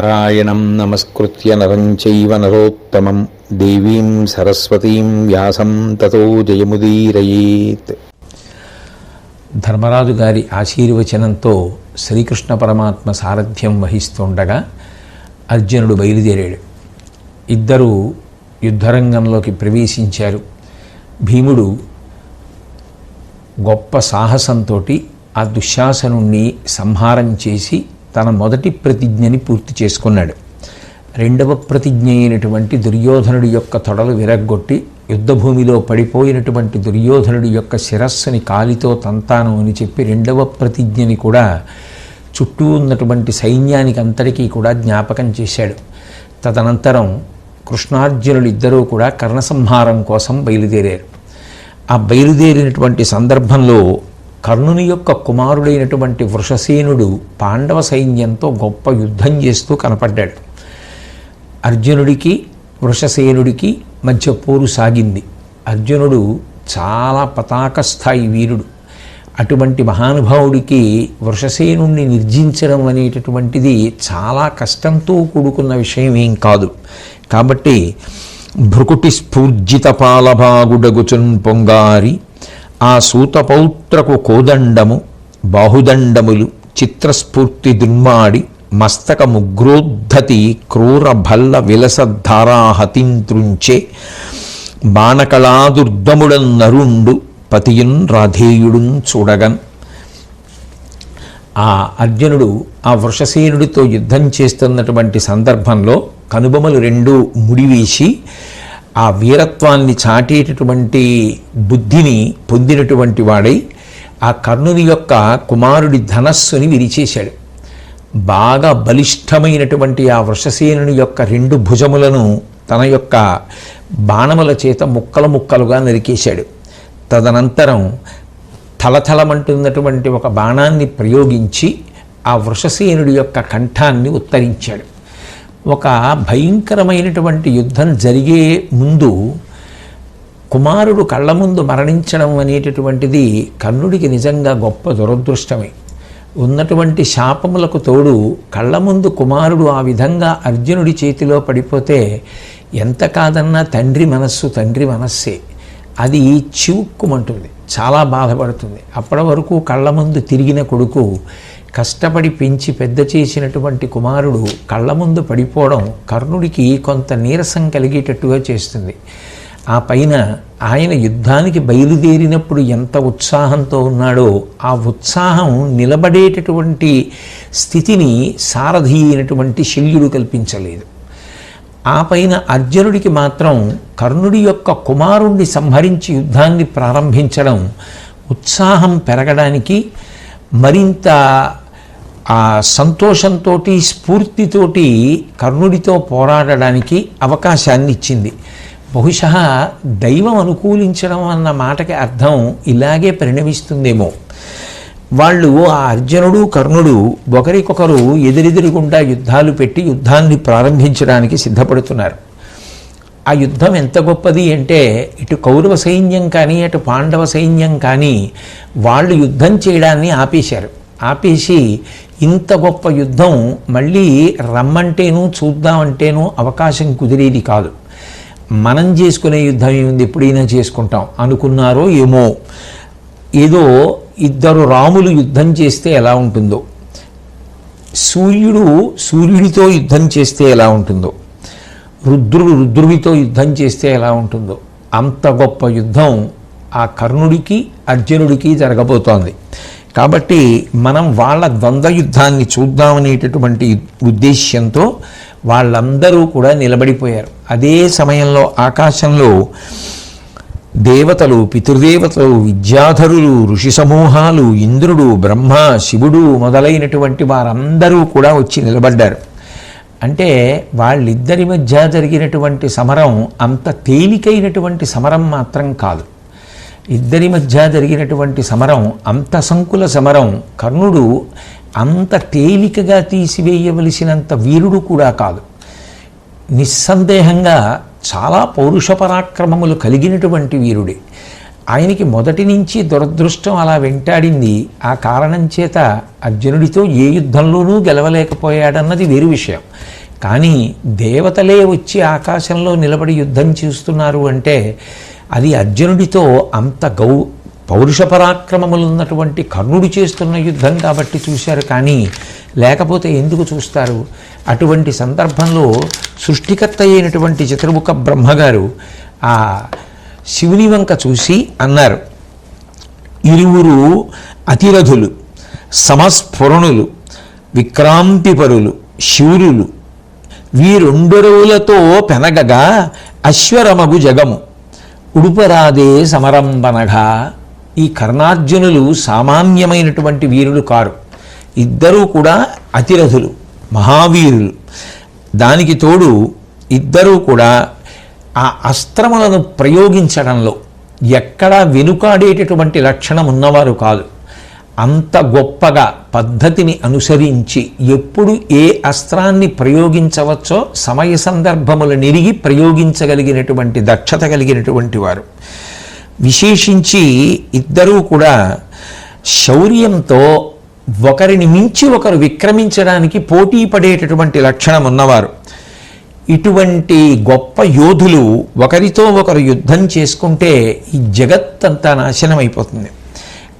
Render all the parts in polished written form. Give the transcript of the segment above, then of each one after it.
నారాయణం నమస్కృత్య నరం చైవ నరోత్తమం దేవీం సరస్వతీం వ్యాసం తతో జయముదీరయేత్. ధర్మరాజు గారి ఆశీర్వచనంతో శ్రీకృష్ణ పరమాత్మ సారథ్యం వహిస్తుండగా అర్జునుడు బయలుదేరాడు. ఇద్దరూ యుద్ధరంగంలోకి ప్రవేశించారు. భీముడు గొప్ప సాహసంతో ఆ దుశ్శాసనుణ్ణి సంహారం చేసి తన మొదటి ప్రతిజ్ఞని పూర్తి చేసుకున్నాడు. రెండవ ప్రతిజ్ఞ అయినటువంటి దుర్యోధనుడి యొక్క తొడలు విరగ్గొట్టి యుద్ధభూమిలో పడిపోయినటువంటి దుర్యోధనుడి యొక్క శిరస్సుని కాలితో తంతాను అని చెప్పి రెండవ ప్రతిజ్ఞని కూడా చుట్టూ ఉన్నటువంటి సైన్యానికి అంతటికీ కూడా జ్ఞాపకం చేశాడు. తదనంతరం కృష్ణార్జునులు ఇద్దరూ కూడా కర్ణసంహారం కోసం బయలుదేరారు. ఆ బయలుదేరినటువంటి సందర్భంలో కర్ణుని యొక్క కుమారుడైనటువంటి వృషసేనుడు పాండవ సైన్యంతో గొప్ప యుద్ధం చేస్తూ కనపడ్డాడు. అర్జునుడికి వృషసేనుడికి మధ్య పోరు సాగింది. అర్జునుడు చాలా పతాక స్థాయి వీరుడు. అటువంటి మహానుభావుడికి వృషసేనుణ్ణి నిర్జించడం అనేటటువంటిది చాలా కష్టంతో కూడుకున్న విషయం ఏం కాదు. కాబట్టి భృకుటి స్ఫూర్జిత పాలభాగుడగుచున్ పొంగారి ఆ సూతపౌత్రకు కోదండము బాహుదండములు చిత్రస్ఫూర్తి దుర్మాడి మస్తక ముగ్రోద్ధతి క్రూర భల్ల విలసధారాహతింత్రుంచే బాణకళాదుర్గముడన్ నరుండు పతియున్ రాధేయుడున్ చూడగన్. ఆ అర్జునుడు ఆ వృషసేనుడితో యుద్ధం చేస్తున్నటువంటి సందర్భంలో కనుబొమలు రెండూ ముడివేసి ఆ వీరత్వాన్ని చాటేటటువంటి బుద్ధిని పొందినటువంటి వాడై ఆ కర్ణుని యొక్క కుమారుడి ధనస్సుని విరిచేశాడు. బాగా బలిష్టమైనటువంటి ఆ వృషసేనుని యొక్క రెండు భుజములను తన యొక్క బాణముల చేత ముక్కలు ముక్కలుగా నరికేశాడు. తదనంతరం థలథలమంటున్నటువంటి ఒక బాణాన్ని ప్రయోగించి ఆ వృషసేనుడి యొక్క కంఠాన్ని ఉత్తరించాడు. ఒక భయంకరమైనటువంటి యుద్ధం జరిగే ముందు కుమారుడు కళ్ళ ముందు మరణించడం అనేటటువంటిది కర్ణుడికి నిజంగా గొప్ప దురదృష్టమే. ఉన్నటువంటి శాపములకు తోడు కళ్ళ ముందు కుమారుడు ఆ విధంగా అర్జునుడి చేతిలో పడిపోతే ఎంత కాదన్నా తండ్రి మనస్సే. అది చివుక్కుమంటుంది, చాలా బాధపడుతుంది. అప్పటి వరకు కళ్ళ ముందు తిరిగిన కొడుకు, కష్టపడి పెంచి పెద్ద చేసినటువంటి కుమారుడు కళ్ళ ముందు పడిపోవడం కర్ణుడికి కొంత నీరసం కలిగేటట్టుగా చేస్తుంది. ఆ పైన ఆయన యుద్ధానికి బయలుదేరినప్పుడు ఎంత ఉత్సాహంతో ఉన్నాడో ఆ ఉత్సాహం నిలబడేటటువంటి స్థితిని సారథి అయినటువంటి శల్యుడు కల్పించలేదు. ఆ పైన అర్జునుడికి మాత్రం కర్ణుడి యొక్క కుమారుణ్ణి సంహరించి యుద్ధాన్ని ప్రారంభించడం ఉత్సాహం పెరగడానికి, మరింత ఆ సంతోషంతో స్ఫూర్తితోటి కర్ణుడితో పోరాడడానికి అవకాశాన్ని ఇచ్చింది. బహుశా దైవం అనుకూలించడం అన్న మాటకి అర్థం ఇలాగే పరిణమిస్తుందేమో. వాళ్ళు ఆ అర్జునుడు కర్ణుడు ఒకరికొకరు ఎదురెదురుగుండా యుద్ధాలు పెట్టి యుద్ధాన్ని ప్రారంభించడానికి సిద్ధపడుతున్నారు. ఆ యుద్ధం ఎంత గొప్పది అంటే ఇటు కౌరవ సైన్యం కానీ అటు పాండవ సైన్యం కానీ వాళ్ళు యుద్ధం చేయడాన్ని ఆపేశారు. ఆపేసి ఇంత గొప్ప యుద్ధం మళ్ళీ రమ్మంటేనూ చూద్దామంటేనూ అవకాశం కుదిరేది కాదు. మనం చేసుకునే యుద్ధం ఏముంది, ఎప్పుడైనా చేసుకుంటాం అనుకున్నారో ఏమో. ఏదో ఇద్దరు రాములు యుద్ధం చేస్తే ఎలా ఉంటుందో, సూర్యుడితో యుద్ధం చేస్తే ఎలా ఉంటుందో, రుద్రుడితో యుద్ధం చేస్తే ఎలా ఉంటుందో, అంత గొప్ప యుద్ధం ఆ కర్ణుడికి అర్జునుడికి జరగబోతోంది. కాబట్టి మనం వాళ్ళ ద్వంద్వ యుద్ధాన్ని చూద్దామనేటటువంటి ఉద్దేశ్యంతో వాళ్ళందరూ కూడా నిలబడిపోయారు. అదే సమయంలో ఆకాశంలో దేవతలు, పితృదేవతలు, విద్యాధరులు, ఋషి సమూహాలు, ఇంద్రుడు, బ్రహ్మ, శివుడు మొదలైనటువంటి వారందరూ కూడా వచ్చి నిలబడ్డారు. అంటే వాళ్ళిద్దరి మధ్య జరిగినటువంటి సమరం అంత తేలికైనటువంటి సమరం మాత్రం కాదు. ఇద్దరి మధ్య జరిగినటువంటి సమరం అంత సంకుల సమరం. కర్ణుడు అంత తేలికగా తీసివేయవలసినంత వీరుడు కూడా కాదు. నిస్సందేహంగా చాలా పౌరుష పరాక్రమములు కలిగినటువంటి వీరుడే. ఆయనకి మొదటి నుంచి దురదృష్టం అలా వెంటాడింది. ఆ కారణం చేత అర్జునుడితో ఏ యుద్ధంలోనూ గెలవలేకపోయాడన్నది వేరు విషయం. కానీ దేవతలే వచ్చి ఆకాశంలో నిలబడి యుద్ధం చేస్తున్నారు అంటే అది అర్జునుడితో అంత పౌరుష పరాక్రమములు ఉన్నటువంటి కర్ణుడు చేస్తున్న యుద్ధం కాబట్టి చూశారు. కానీ లేకపోతే ఎందుకు చూస్తారు? అటువంటి సందర్భంలో సృష్టికర్త అయినటువంటి చతుర్ముఖ బ్రహ్మగారు ఆ శివుని వంక చూసి అన్నారు, ఇరువురు అతిరథులు, సమస్ఫురణులు, విక్రాంతిపరులు, శూరులు, వీరొండరువులతో పెనగగా అశ్వరమగు జగము ఉడుపరాదే సమరంబనగా. ఈ కర్ణార్జునులు సామాన్యమైనటువంటి వీరులు కారు. ఇద్దరూ కూడా అతిరథులు, మహావీరులు. దానికి తోడు ఇద్దరూ కూడా ఆ అస్త్రములను ప్రయోగించడంలో ఎక్కడా వెనుకాడేటటువంటి లక్షణం ఉన్నవారు కాదు. అంత గొప్పగా పద్ధతిని అనుసరించి ఎప్పుడు ఏ అస్త్రాన్ని ప్రయోగించవచ్చో సమయ సందర్భములు నిరిగి ప్రయోగించగలిగినటువంటి దక్షత కలిగినటువంటి వారు. విశేషించి ఇద్దరూ కూడా శౌర్యంతో ఒకరిని మించి ఒకరు విక్రమించడానికి పోటీ పడేటటువంటి లక్షణం ఉన్నవారు. ఇటువంటి గొప్ప యోధులు ఒకరితో ఒకరు యుద్ధం చేసుకుంటే ఈ జగత్తంతా నాశనం అయిపోతుంది.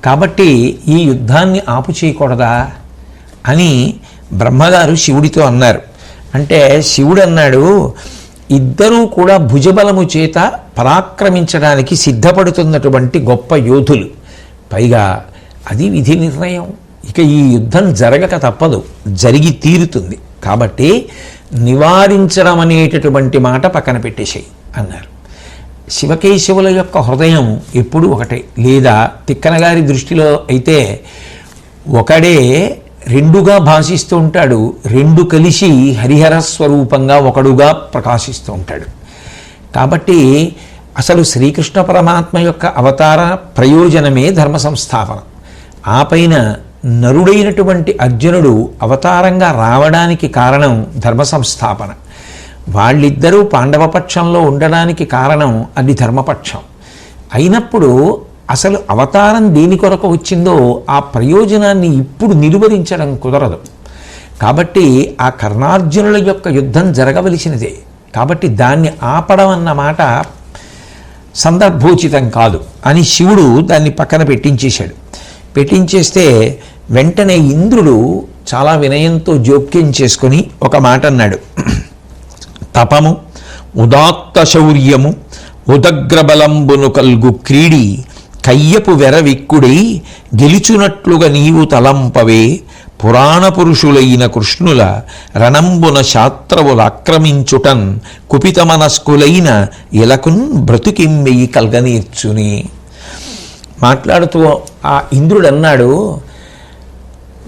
కాబట్టి ఈ యుద్ధాన్ని ఆపు చేయకూడదా అని బ్రహ్మగారు శివుడితో అన్నారు. అంటే శివుడు అన్నాడు, ఇద్దరూ కూడా భుజబలము చేత పరాక్రమించడానికి సిద్ధపడుతున్నటువంటి గొప్ప యోధులు. పైగా అది విధి నిర్ణయం. ఇక ఈ యుద్ధం జరగక తప్పదు, జరిగి తీరుతుంది. కాబట్టి నివారించడం అనేటటువంటి మాట పక్కన పెట్టేసేయి అన్నారు. శివకేశవుల యొక్క హృదయం ఎప్పుడూ ఒకటే. లేదా తిక్కనగారి దృష్టిలో అయితే ఒకడే రెండుగా భాషిస్తూ ఉంటాడు, రెండు కలిసి హరిహర స్వరూపంగా ఒకడుగా ప్రకాశిస్తూ ఉంటాడు. కాబట్టి అసలు శ్రీకృష్ణ పరమాత్మ యొక్క అవతార ప్రయోజనమే ధర్మ సంస్థాపన. ఆ పైన నరుడైనటువంటి అర్జునుడు అవతారంగా రావడానికి కారణం ధర్మ సంస్థాపన. వాళ్ళిద్దరూ పాండవపక్షంలో ఉండడానికి కారణం అది ధర్మపక్షం అయినప్పుడు అసలు అవతారం దేని కొరకు వచ్చిందో ఆ ప్రయోజనాన్ని ఇప్పుడు నిలువరించడం కుదరదు. కాబట్టి ఆ కర్ణార్జునుల యొక్క యుద్ధం జరగవలసినదే. కాబట్టి దాన్ని ఆపడం అన్న మాట సందర్భోచితం కాదు అని శివుడు దాన్ని పక్కన పెట్టించేశాడు. పెట్టించేస్తే వెంటనే ఇంద్రుడు చాలా వినయంతో జోక్యం చేసుకొని ఒక మాట అన్నాడు, తపము ఉదాత్త శౌర్యము ఉదగ్రబలంబును కల్గు క్రీడి కయ్యపు వెరవిక్కుడై గెలుచునట్లుగా నీవు తలంపవే పురాణ పురుషులైన కృష్ణుల రణంబున శాస్త్రవులాక్రమించుటన్ కుపిత మనస్కులైన ఇలకున్ బ్రతుకిమ్మెయి కల్గనేర్చుని. మాట్లాడుతూ ఆ ఇంద్రుడు అన్నాడు,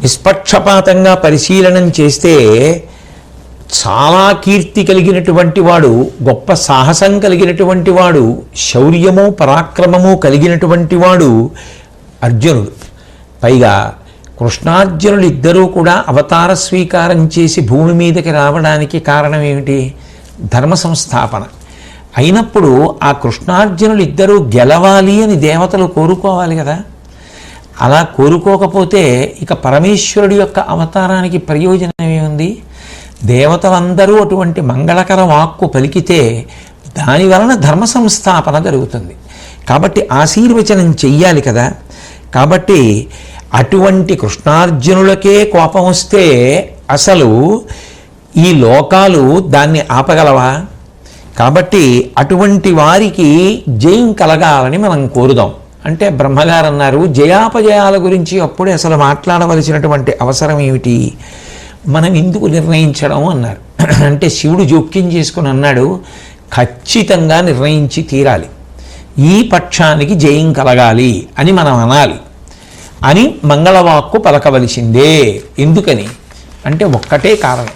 నిష్పక్షపాతంగా పరిశీలనం చేస్తే చాలా కీర్తి కలిగినటువంటి వాడు, గొప్ప సాహసం కలిగినటువంటి వాడు, శౌర్యము పరాక్రమము కలిగినటువంటి వాడు అర్జునుడు. పైగా కృష్ణార్జునులు ఇద్దరూ కూడా అవతార స్వీకారం చేసి భూమి మీదకి రావడానికి కారణం ఏమిటి? ధర్మ సంస్థాపన. అయినప్పుడు ఆ కృష్ణార్జునులు ఇద్దరూ గెలవాలి అని దేవతలు కోరుకోవాలి కదా. అలా కోరుకోకపోతే ఇక పరమేశ్వరుడి యొక్క అవతారానికి ప్రయోజనం ఏముంది? దేవతలందరూ అటువంటి మంగళకర వాక్కు పలికితే దాని వలన ధర్మ సంస్థాపన జరుగుతుంది. కాబట్టి ఆశీర్వచనం చెయ్యాలి కదా. కాబట్టి అటువంటి కృష్ణార్జునులకే కోపం వస్తే అసలు ఈ లోకాలు దాన్ని ఆపగలవా? కాబట్టి అటువంటి వారికి జయం కలగాలని మనం కోరుదాం. అంటే బ్రహ్మగారు అన్నారు, జయాపజయాల గురించి అప్పుడే అసలు మాట్లాడవలసినటువంటి అవసరం ఏమిటి, మనం ఎందుకు నిర్ణయించడం అన్నారు. అంటే శివుడు జోక్యం చేసుకుని అన్నాడు, ఖచ్చితంగా నిర్ణయించి తీరాలి, ఈ పక్షానికి జయం కలగాలి అని మనం అనాలి అని మంగళవాక్కు పలకవలసిందే. ఎందుకని అంటే ఒక్కటే కారణం,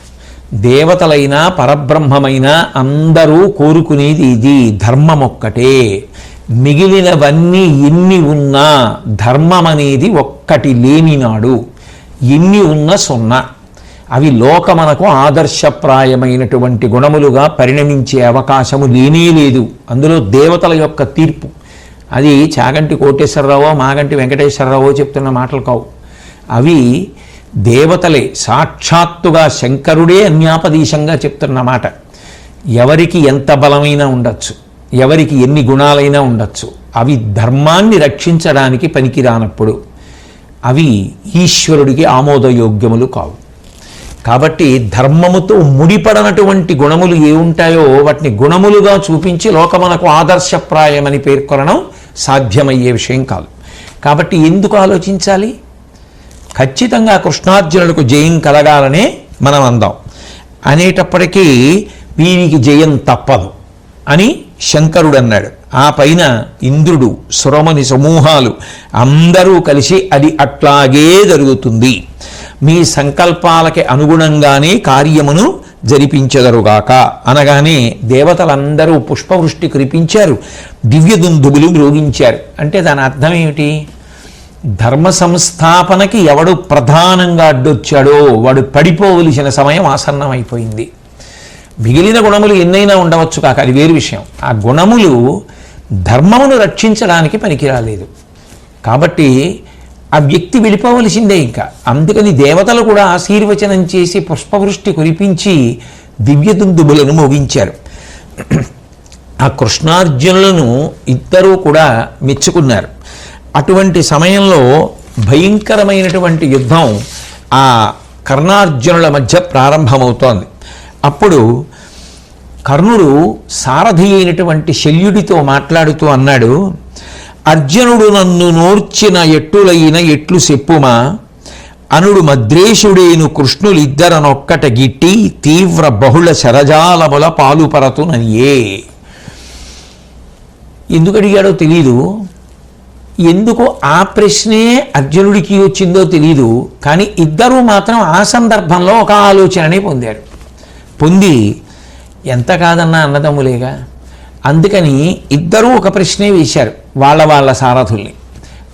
దేవతలైనా పరబ్రహ్మమైనా అందరూ కోరుకునేది ఇది, ధర్మం ఒక్కటే. మిగిలినవన్నీ ఎన్ని ఉన్నా ధర్మం అనేది ఒక్కటి లేనినాడు ఎన్ని ఉన్నా సున్నా. అవి లోకమనకు ఆదర్శప్రాయమైనటువంటి గుణములుగా పరిణమించే అవకాశము లేనే లేదు. అందులో దేవతల యొక్క తీర్పు అది చాగంటి కోటేశ్వరరావో మాగంటి వెంకటేశ్వరరావో చెప్తున్న మాటలు కావు. అవి దేవతలే సాక్షాత్తుగా శంకరుడే అన్యాపదీశంగా చెప్తున్న మాట. ఎవరికి ఎంత బలమైనా ఉండొచ్చు, ఎవరికి ఎన్ని గుణాలైనా ఉండొచ్చు, అవి ధర్మాన్ని రక్షించడానికి పనికిరానప్పుడు అవి ఈశ్వరుడికి ఆమోదయోగ్యములు కావు. కాబట్టి ధర్మముతో ముడిపడనటువంటి గుణములు ఏ ఉంటాయో వాటిని గుణములుగా చూపించి లోకమునకు ఆదర్శప్రాయమని పేర్కొనడం సాధ్యమయ్యే విషయం కాదు. కాబట్టి ఎందుకు ఆలోచించాలి? ఖచ్చితంగా కృష్ణార్జునులకు జయం కలగాలనే మనం అందాం. అనేటప్పటికీ వీరికి జయం తప్పదు అని శంకరుడు అన్నాడు. ఆ పైన ఇంద్రుడు, సురమని సమూహాలు అందరూ కలిసి అది అట్లాగే జరుగుతుంది, మీ సంకల్పాలకి అనుగుణంగానే కార్యమును జరిపించెదరుగాక అనగానే దేవతలందరూ పుష్పవృష్టి కురిపించారు, దివ్యదుందుబులు మ్రోగించారు. అంటే దాని అర్థం ఏమిటి? ధర్మ సంస్థాపనకి ఎవడు ప్రధానంగా అడ్డొచ్చాడో వాడు పడిపోవలసిన సమయం ఆసన్నమైపోయింది. మిగిలిన గుణములు ఎన్నైనా ఉండవచ్చు కాక అది వేరు విషయం. ఆ గుణములు ధర్మమును రక్షించడానికి పనికిరాలేదు. కాబట్టి ఆ వ్యక్తి వెళ్ళిపోవలసిందే ఇంకా. అందుకని దేవతలు కూడా ఆశీర్వచనం చేసి పుష్పవృష్టి కురిపించి దివ్యదుందుబులను మోగించారు. ఆ కృష్ణార్జునులను ఇద్దరూ కూడా మెచ్చుకున్నారు. అటువంటి సమయంలో భయంకరమైనటువంటి యుద్ధం ఆ కర్ణార్జునుల మధ్య ప్రారంభమవుతోంది. అప్పుడు కర్ణుడు సారథి అయినటువంటి శల్యుడితో మాట్లాడుతూ అన్నాడు, అర్జునుడు నన్ను నోర్చిన ఎట్టులైన ఎట్లు చెప్పుమా అనుడు మద్రేషుడేను కృష్ణులిద్దరనొక్కట గిట్టి తీవ్ర బహుళ శరజాలముల పాలుపరతుననియే. ఎందుకు అడిగాడో తెలీదు, ఎందుకు ఆ ప్రశ్నే అర్జునుడికి వచ్చిందో తెలీదు. కానీ ఇద్దరూ మాత్రం ఆ సందర్భంలో ఒక ఆలోచనని పొంది ఎంత కాదన్నా అన్నదమ్ములేగా, అందుకని ఇద్దరూ ఒక ప్రశ్నే వేశారు వాళ్ళ సారథుల్ని.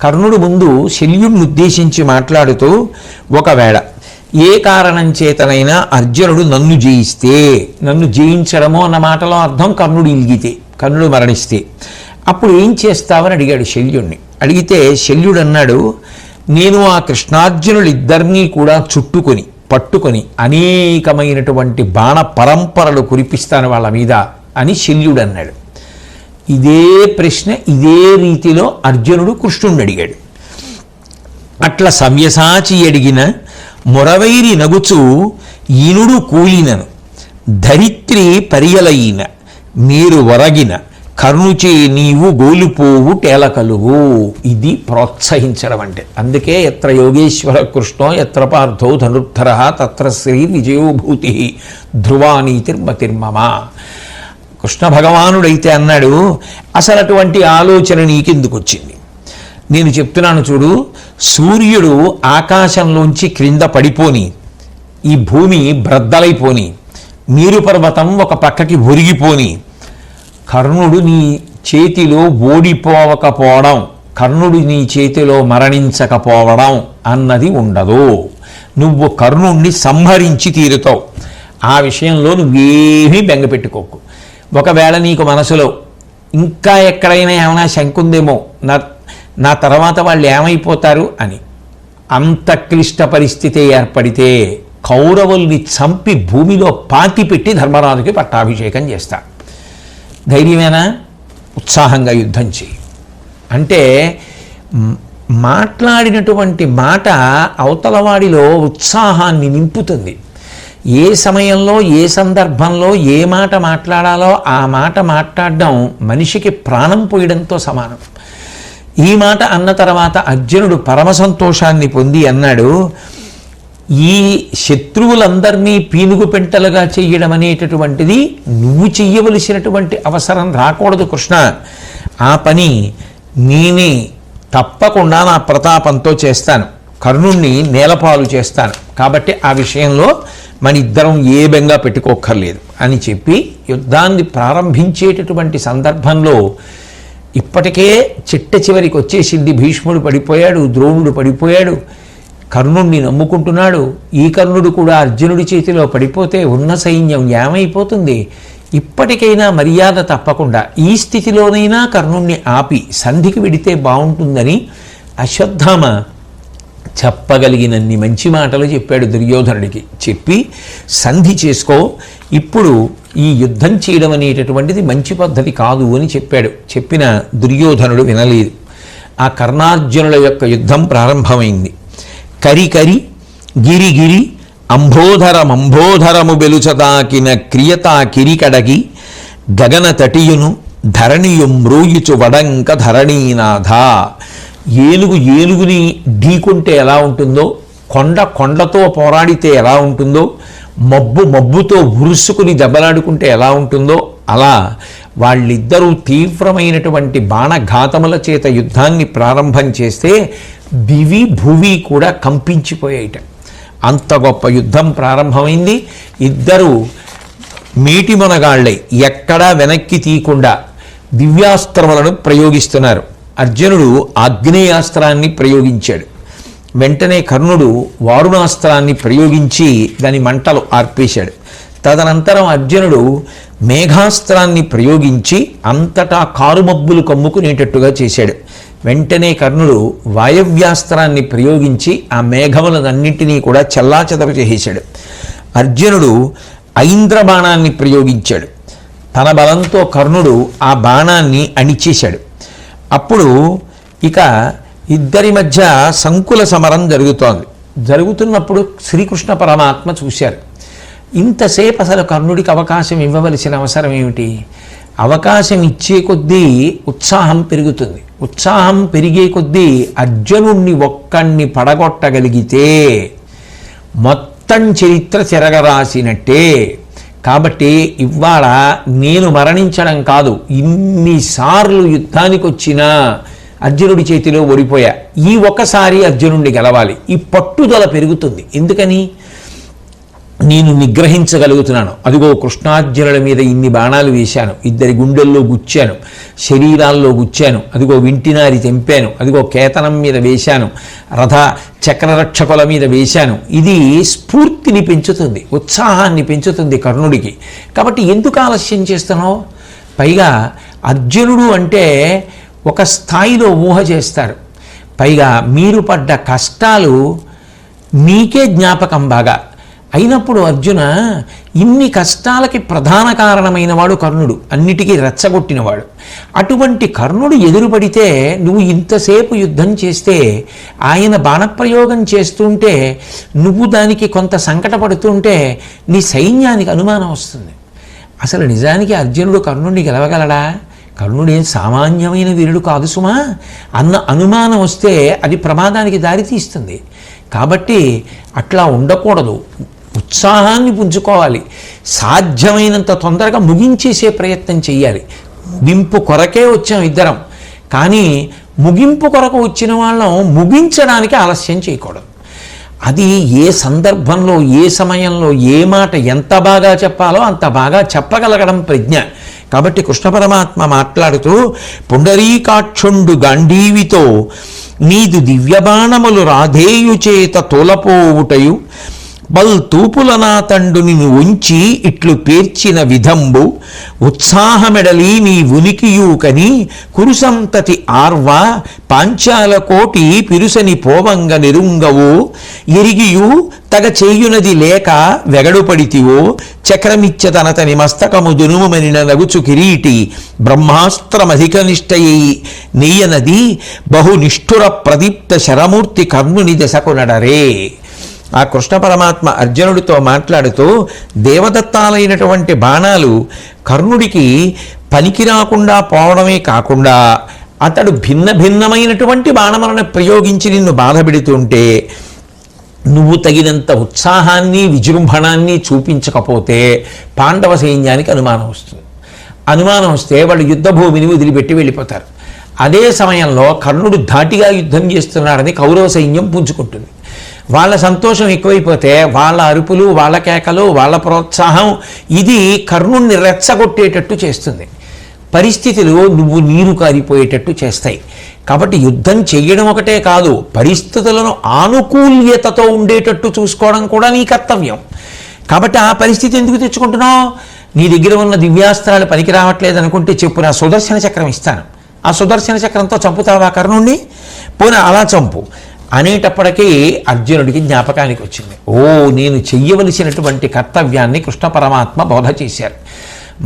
కర్ణుడు ముందు శల్యుడిని ఉద్దేశించి మాట్లాడుతూ, ఒకవేళ ఏ కారణం చేతనైనా అర్జునుడు నన్ను జయిస్తే, నన్ను జయించడమో అన్న మాటలో అర్థం కర్ణుడు ఇల్గితే, కర్ణుడు మరణిస్తే అప్పుడు ఏం చేస్తావని అడిగాడు శల్యుడిని. అడిగితే శల్యుడు అన్నాడు, నేను ఆ కృష్ణార్జునులిద్దరినీ కూడా పట్టుకొని అనేకమైనటువంటి బాణ పరంపరలు కురిపిస్తాను వాళ్ళ మీద అని శల్యుడు అన్నాడు. ఇదే ప్రశ్న ఇదే రీతిలో అర్జునుడు కృష్ణుడిని అడిగాడు. అట్లా సవ్యసాచి అడిగిన మొరవైరి నగుచు ఈనుడు కూలినను ధరిత్రి పరియలయిన మీరు వరగిన కర్ణుచే నీవు గోలుపోవు టేలకలువు. ఇది ప్రోత్సహించడం అంటే. అందుకే ఎత్ర యోగేశ్వర కృష్ణో ఎత్ర పార్థో ధనుర్ధర తత్ర శ్రీ విజయోభూతి ధ్రువానీతిర్మతిర్మమ. కృష్ణ భగవానుడైతే అన్నాడు, అసలు అటువంటి ఆలోచన నీకెందుకు వచ్చింది? నేను చెప్తున్నాను చూడు, సూర్యుడు ఆకాశంలోంచి క్రింద పడిపోని, ఈ భూమి బ్రద్దలైపోని, మీరు పర్వతం ఒక పక్కకి ఒరిగిపోని, కర్ణుడు నీ చేతిలో ఓడిపోవకపోవడం, కర్ణుడు నీ చేతిలో మరణించకపోవడం అన్నది ఉండదు. నువ్వు కర్ణుణ్ణి సంహరించి తీరుతావు. ఆ విషయంలో నువ్వేమీ బెంగపెట్టుకోకు. ఒకవేళ నీకు మనసులో ఇంకా ఎక్కడైనా ఏమైనా శంకుందేమో, నా తర్వాత వాళ్ళు ఏమైపోతారు అని, అంత క్లిష్ట పరిస్థితి ఏర్పడితే కౌరవుల్ని చంపి భూమిలో పాతిపెట్టి ధర్మరాజుకి పట్టాభిషేకం చేస్తా. ధైర్యమేనా? ఉత్సాహంగా యుద్ధం చేయి అంటే మాట్లాడినటువంటి మాట అవతలవాడిలో ఉత్సాహాన్ని నింపుతుంది. ఏ సమయంలో ఏ సందర్భంలో ఏ మాట మాట్లాడాలో ఆ మాట మాట్లాడడం మనిషికి ప్రాణం పోయడంతో సమానం. ఈ మాట అన్న తర్వాత అర్జునుడు పరమ సంతోషాన్ని పొంది అన్నాడు, ఈ శత్రువులందరినీ పీనుగు పెంటలుగా చెయ్యడం అనేటటువంటిది నువ్వు చెయ్యవలసినటువంటి అవసరం రాకూడదు కృష్ణ. ఆ పని నేనే తప్పకుండా నా ప్రతాపంతో చేస్తాను, కర్ణుణ్ణి నేలపాలు చేస్తాను. కాబట్టి ఆ విషయంలో మన ఇద్దరం ఏ బెంగా పెట్టుకోక్కర్లేదు అని చెప్పి యుద్ధాన్ని ప్రారంభించేటటువంటి సందర్భంలో ఇప్పటికే చిట్ట చివరికి వచ్చేసింది. భీష్ముడు పడిపోయాడు, ద్రోణుడు పడిపోయాడు, కర్ణుణ్ణి నమ్ముకుంటున్నాడు. ఈ కర్ణుడు కూడా అర్జునుడి చేతిలో పడిపోతే ఉన్న సైన్యం ఏమైపోతుంది? ఇప్పటికైనా మర్యాద తప్పకుండా ఈ స్థితిలోనైనా కర్ణుణ్ణి ఆపి సంధికి వెడితే బాగుంటుందని అశ్వత్థామ చెప్పగలిగినన్ని మంచి మాటలు చెప్పాడు దుర్యోధనుడికి. చెప్పి సంధి చేసుకో, ఇప్పుడు ఈ యుద్ధం చేయడం అనేటటువంటిది మంచి పద్ధతి కాదు అని చెప్పాడు. చెప్పిన దుర్యోధనుడు వినలేదు. ఆ కర్ణార్జునుల యొక్క యుద్ధం ప్రారంభమైంది. కరి గిరి అంబోధరము బెలుచదాకిన క్రియతా కిరికడగి గగన తటియును ధరణియు మ్రూయుచు వడంక ధరణీనాథ. ఏనుగుని ఢీకుంటే ఎలా ఉంటుందో, కొండతో పోరాడితే ఎలా ఉంటుందో, మబ్బుతో ఉరుసుకుని దెబ్బలాడుకుంటే ఎలా ఉంటుందో, అలా వాళ్ళిద్దరూ తీవ్రమైనటువంటి బాణఘాతముల చేత యుద్ధాన్ని ప్రారంభం చేస్తే దివి భువి కూడా కంపించిపోయాయిట. అంత గొప్ప యుద్ధం ప్రారంభమైంది. ఇద్దరు మేటి మొనగాళ్ళై ఎక్కడా వెనక్కి తీయకుండా దివ్యాస్త్రములను ప్రయోగిస్తున్నారు. అర్జునుడు ఆగ్నేయాస్త్రాన్ని ప్రయోగించాడు. వెంటనే కర్ణుడు వారుణాస్త్రాన్ని ప్రయోగించి దాని మంటలు ఆర్పేశాడు. తదనంతరం అర్జునుడు మేఘాస్త్రాన్ని ప్రయోగించి అంతటా కారుమబ్బులు కమ్ముకునేటట్టుగా చేశాడు. వెంటనే కర్ణుడు వాయవ్యాస్త్రాన్ని ప్రయోగించి ఆ మేఘములన్నింటినీ కూడా చెల్లాచెదరు చేసేశాడు. అర్జునుడు ఐంద్రబాణాన్ని ప్రయోగించాడు. తన బలంతో కర్ణుడు ఆ బాణాన్ని అణిచేశాడు. అప్పుడు ఇక ఇద్దరి మధ్య సంకుల సమరం జరుగుతున్నప్పుడు శ్రీకృష్ణ పరమాత్మ చూశారు. ఇంతసేపు అసలు కర్ణుడికి అవకాశం ఇవ్వవలసిన అవసరం ఏమిటి? అవకాశం ఇచ్చే కొద్దీ ఉత్సాహం పెరుగుతుంది. ఉత్సాహం పెరిగే కొద్దీ అర్జునుణ్ణి ఒక్కణ్ణి పడగొట్టగలిగితే మొత్తం చరిత్ర చెరగరాసినట్టే. కాబట్టి ఇవాళ నేను మరణించడం కాదు, ఇన్నిసార్లు యుద్ధానికి వచ్చినా అర్జునుడి చేతిలో ఓడిపోయా, ఈ ఒక్కసారి అర్జునుడిని గెలవాలి. ఈ పట్టుదల పెరుగుతుంది. ఎందుకని? నేను నిగ్రహించగలుగుతున్నాను. అదిగో కృష్ణార్జునుల మీద ఇన్ని బాణాలు వేశాను, ఇద్దరి గుండెల్లో గుచ్చాను, శరీరాల్లో గుచ్చాను, అదిగో వింటినారి తెంపాను, అదిగో కేతనం మీద వేశాను, రథ చక్రరక్షకుల మీద వేశాను. ఇది స్ఫూర్తిని పెంచుతుంది, ఉత్సాహాన్ని పెంచుతుంది కర్ణుడికి. కాబట్టి ఎందుకు ఆలస్యం చేస్తున్నావు? పైగా అర్జునుడు అంటే ఒక స్థాయిలో ఊహ చేస్తారు. పైగా మీరు పడ్డ కష్టాలు నీకే జ్ఞాపకం బాగా అయినప్పుడు అర్జున, ఇన్ని కష్టాలకి ప్రధాన కారణమైన వాడు కర్ణుడు, అన్నిటికీ రెచ్చగొట్టినవాడు. అటువంటి కర్ణుడు ఎదురుపడితే నువ్వు ఇంతసేపు యుద్ధం చేస్తే, ఆయన బాణప్రయోగం చేస్తుంటే నువ్వు దానికి కొంత సంకటపడుతుంటే నీ సైన్యానికి అనుమానం వస్తుంది. అసలు నిజానికి అర్జునుడు కర్ణుడిని గెలవగలడా? కర్ణుడేం సామాన్యమైన వీరుడు కాదు సుమా అన్న అనుమానం వస్తే అది ప్రమాదానికి దారితీస్తుంది. కాబట్టి అట్లా ఉండకూడదు. ఉత్సాహాన్ని పుంజుకోవాలి. సాధ్యమైనంత తొందరగా ముగించేసే ప్రయత్నం చేయాలి. ముగింపు కొరకే వచ్చాం ఇద్దరం, కానీ ముగింపు కొరకు వచ్చిన వాళ్ళం ముగించడానికి ఆలస్యం చేయకూడదు. అది ఏ సందర్భంలో, ఏ సమయంలో, ఏ మాట ఎంత బాగా చెప్పాలో అంత బాగా చెప్పగలగడం ప్రజ్ఞ. కాబట్టి కృష్ణ పరమాత్మ మాట్లాడుతూ, పుండరీకాక్షుండు గాంధీవితో నీదు దివ్యబాణములు రాధేయు చేత తోలపోవుటయు బల్ తూపుల నా తండుని ఉంచి ఇట్లు పేర్చిన విధంబు ఉత్సాహమెడలి నీ ఉనికియు కని కురుసంతతి ఆర్వ పాంచాల కోటి పిరుసని పోవంగ నిరుంగవో ఎరిగియు తగ చేయునది లేక వెగడుపడితివో చక్రమిచ్చతనతని మస్తకము దునుమనిన నగుచు కిరీటి బ్రహ్మాస్త్రమధిక నిష్టయై నెయ్యనది బహునిష్ఠుర ప్రదీప్త శరమూర్తి కర్ణుని దశకు నడరే. ఆ కృష్ణ పరమాత్మ అర్జునుడితో మాట్లాడుతూ, దేవదత్తాలైనటువంటి బాణాలు కర్ణుడికి పనికి రాకుండా పోవడమే కాకుండా అతడు భిన్న భిన్నమైనటువంటి బాణములను ప్రయోగించి నిన్ను బాధపెడుతుంటే నువ్వు తగినంత ఉత్సాహాన్ని విజృంభణాన్ని చూపించకపోతే పాండవ సైన్యానికి అనుమానం వస్తుంది. అనుమానం వస్తే వాళ్ళు యుద్ధభూమిని వదిలిపెట్టి వెళ్ళిపోతారు. అదే సమయంలో కర్ణుడు ధాటిగా యుద్ధం చేస్తున్నాడని కౌరవ సైన్యం పుంజుకుంటుంది. వాళ్ళ సంతోషం ఎక్కువైపోతే వాళ్ళ అరుపులు, వాళ్ళ కేకలు, వాళ్ళ ప్రోత్సాహం ఇది కర్ణుడిని రెచ్చగొట్టేటట్టు చేస్తుంది. పరిస్థితులు నువ్వు నీరు కారిపోయేటట్టు చేస్తాయి. కాబట్టి యుద్ధం చెయ్యడం ఒకటే కాదు, పరిస్థితులను ఆనుకూల్యతతో ఉండేటట్టు చూసుకోవడం కూడా నీ కర్తవ్యం. కాబట్టి ఆ పరిస్థితి ఎందుకు తెచ్చుకుంటున్నావు? నీ దగ్గర ఉన్న దివ్యాస్త్రాలు పనికి రావట్లేదు అనుకుంటే చెప్పు, నా సుదర్శన చక్రం ఇస్తాను, ఆ సుదర్శన చక్రంతో చంపుతావా కర్ణుణ్ణి, పోనీ అలా చంపు అనేటప్పటికీ అర్జునుడికి జ్ఞాపకానికి వచ్చింది. ఓ, నేను చెయ్యవలసినటువంటి కర్తవ్యాన్ని కృష్ణ పరమాత్మ బోధ చేశారు.